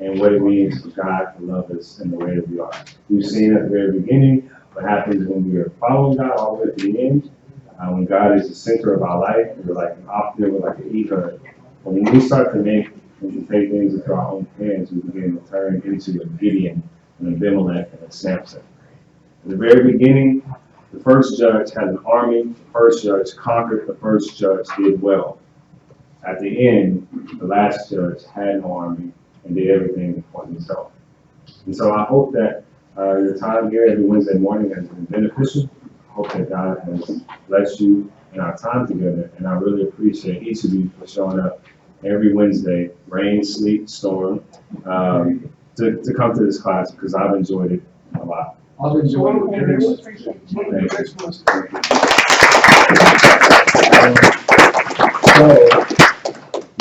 and what it means for God to love us in the way that we are. We've seen at the very beginning what happens when we are following God all the way to the end. When God is the center of our life, we're like an operative, we're like an e-herd. But when we start to make and to take things into our own hands, we begin to turn into a Gideon, an Abimelech, and a Samson. In the very beginning, the first judge had an army, the first judge conquered, the first judge did well. At the end, the last judge had no army and did everything for himself. And so I hope that your time here every Wednesday morning has been beneficial. I hope that God has blessed you in our time together. And I really appreciate each of you for showing up every Wednesday, rain, sleet, storm, to come to this class because I've enjoyed it a lot. I've enjoyed it. Thank you. So,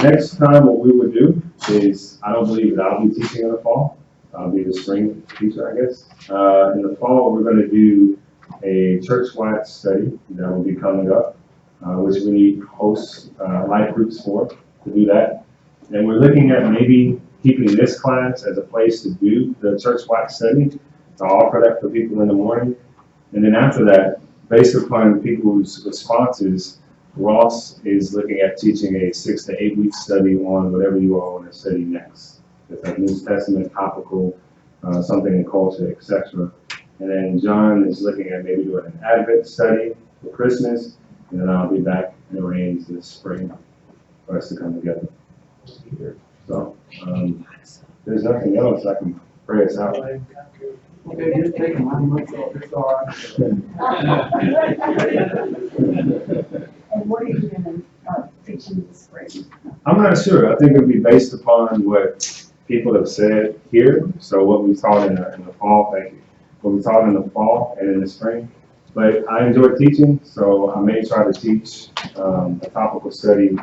next time what we would do is, I don't believe that I'll be teaching in the fall. I'll be the spring teacher, I guess. In the fall, we're going to do a church-wide study that will be coming up, which we need host life groups for to do that. And we're looking at maybe keeping this class as a place to do the church-wide study, to offer that for people in the morning. And then after that, based upon people's responses, Ross is looking at teaching a 6 to 8 week study on whatever you all want to study next. It's like New Testament, topical, something in culture, etc. And then John is looking at maybe doing an Advent study for Christmas, and then I'll be back in the reins this spring for us to come together. So, there's nothing else. I can pray us out. Okay, just take 9 months off, it's all right. And what are you going to teach in the spring? I'm not sure. I think it'll be based upon what people have said here. So what we taught in the fall, thank you. What we taught in the fall and in the spring. But I enjoy teaching, so I may try to teach a topical study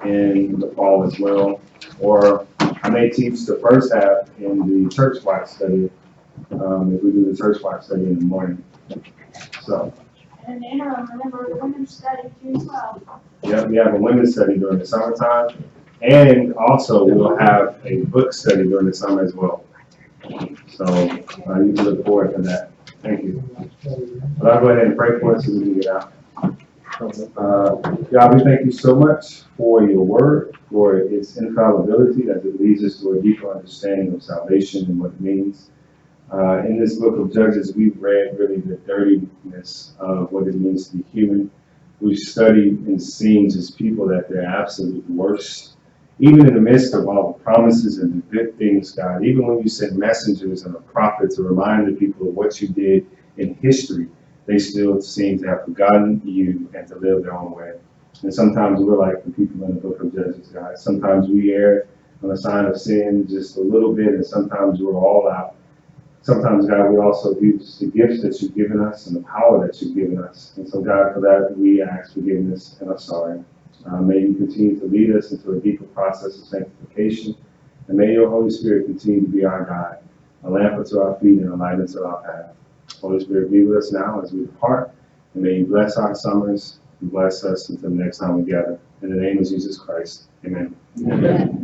in the fall as well. Or I may teach the first half in the church-wide study if we do the church-wide study in the morning. So. And in the interim, remember the women's study too as well. Yeah, we have a women's study during the summertime, and also we'll have a book study during the summer as well. So you can look forward to that. Thank you. But I'll go ahead and pray for us as we get out. God, we thank you so much for your word, for its infallibility as it leads us to a deeper understanding of salvation and what it means. In this book of Judges, we've read really the dirtiness of what it means to be human. We've studied and seen just people at their absolute worst. Even in the midst of all the promises and the good things, God, even when you sent messengers and a prophet to remind the people of what you did in history, they still seem to have forgotten you and to live their own way. And sometimes we're like the people in the book of Judges, God. Sometimes we err on a sign of sin just a little bit, and sometimes we're all out. Sometimes, God, we also use the gifts that you've given us and the power that you've given us. And so, God, for that, we ask forgiveness and are sorry. May you continue to lead us into a deeper process of sanctification. And may your Holy Spirit continue to be our guide, a lamp unto our feet and a light unto our path. Holy Spirit, be with us now as we depart. And may you bless our summers and bless us until the next time we gather. In the name of Jesus Christ, amen. Amen.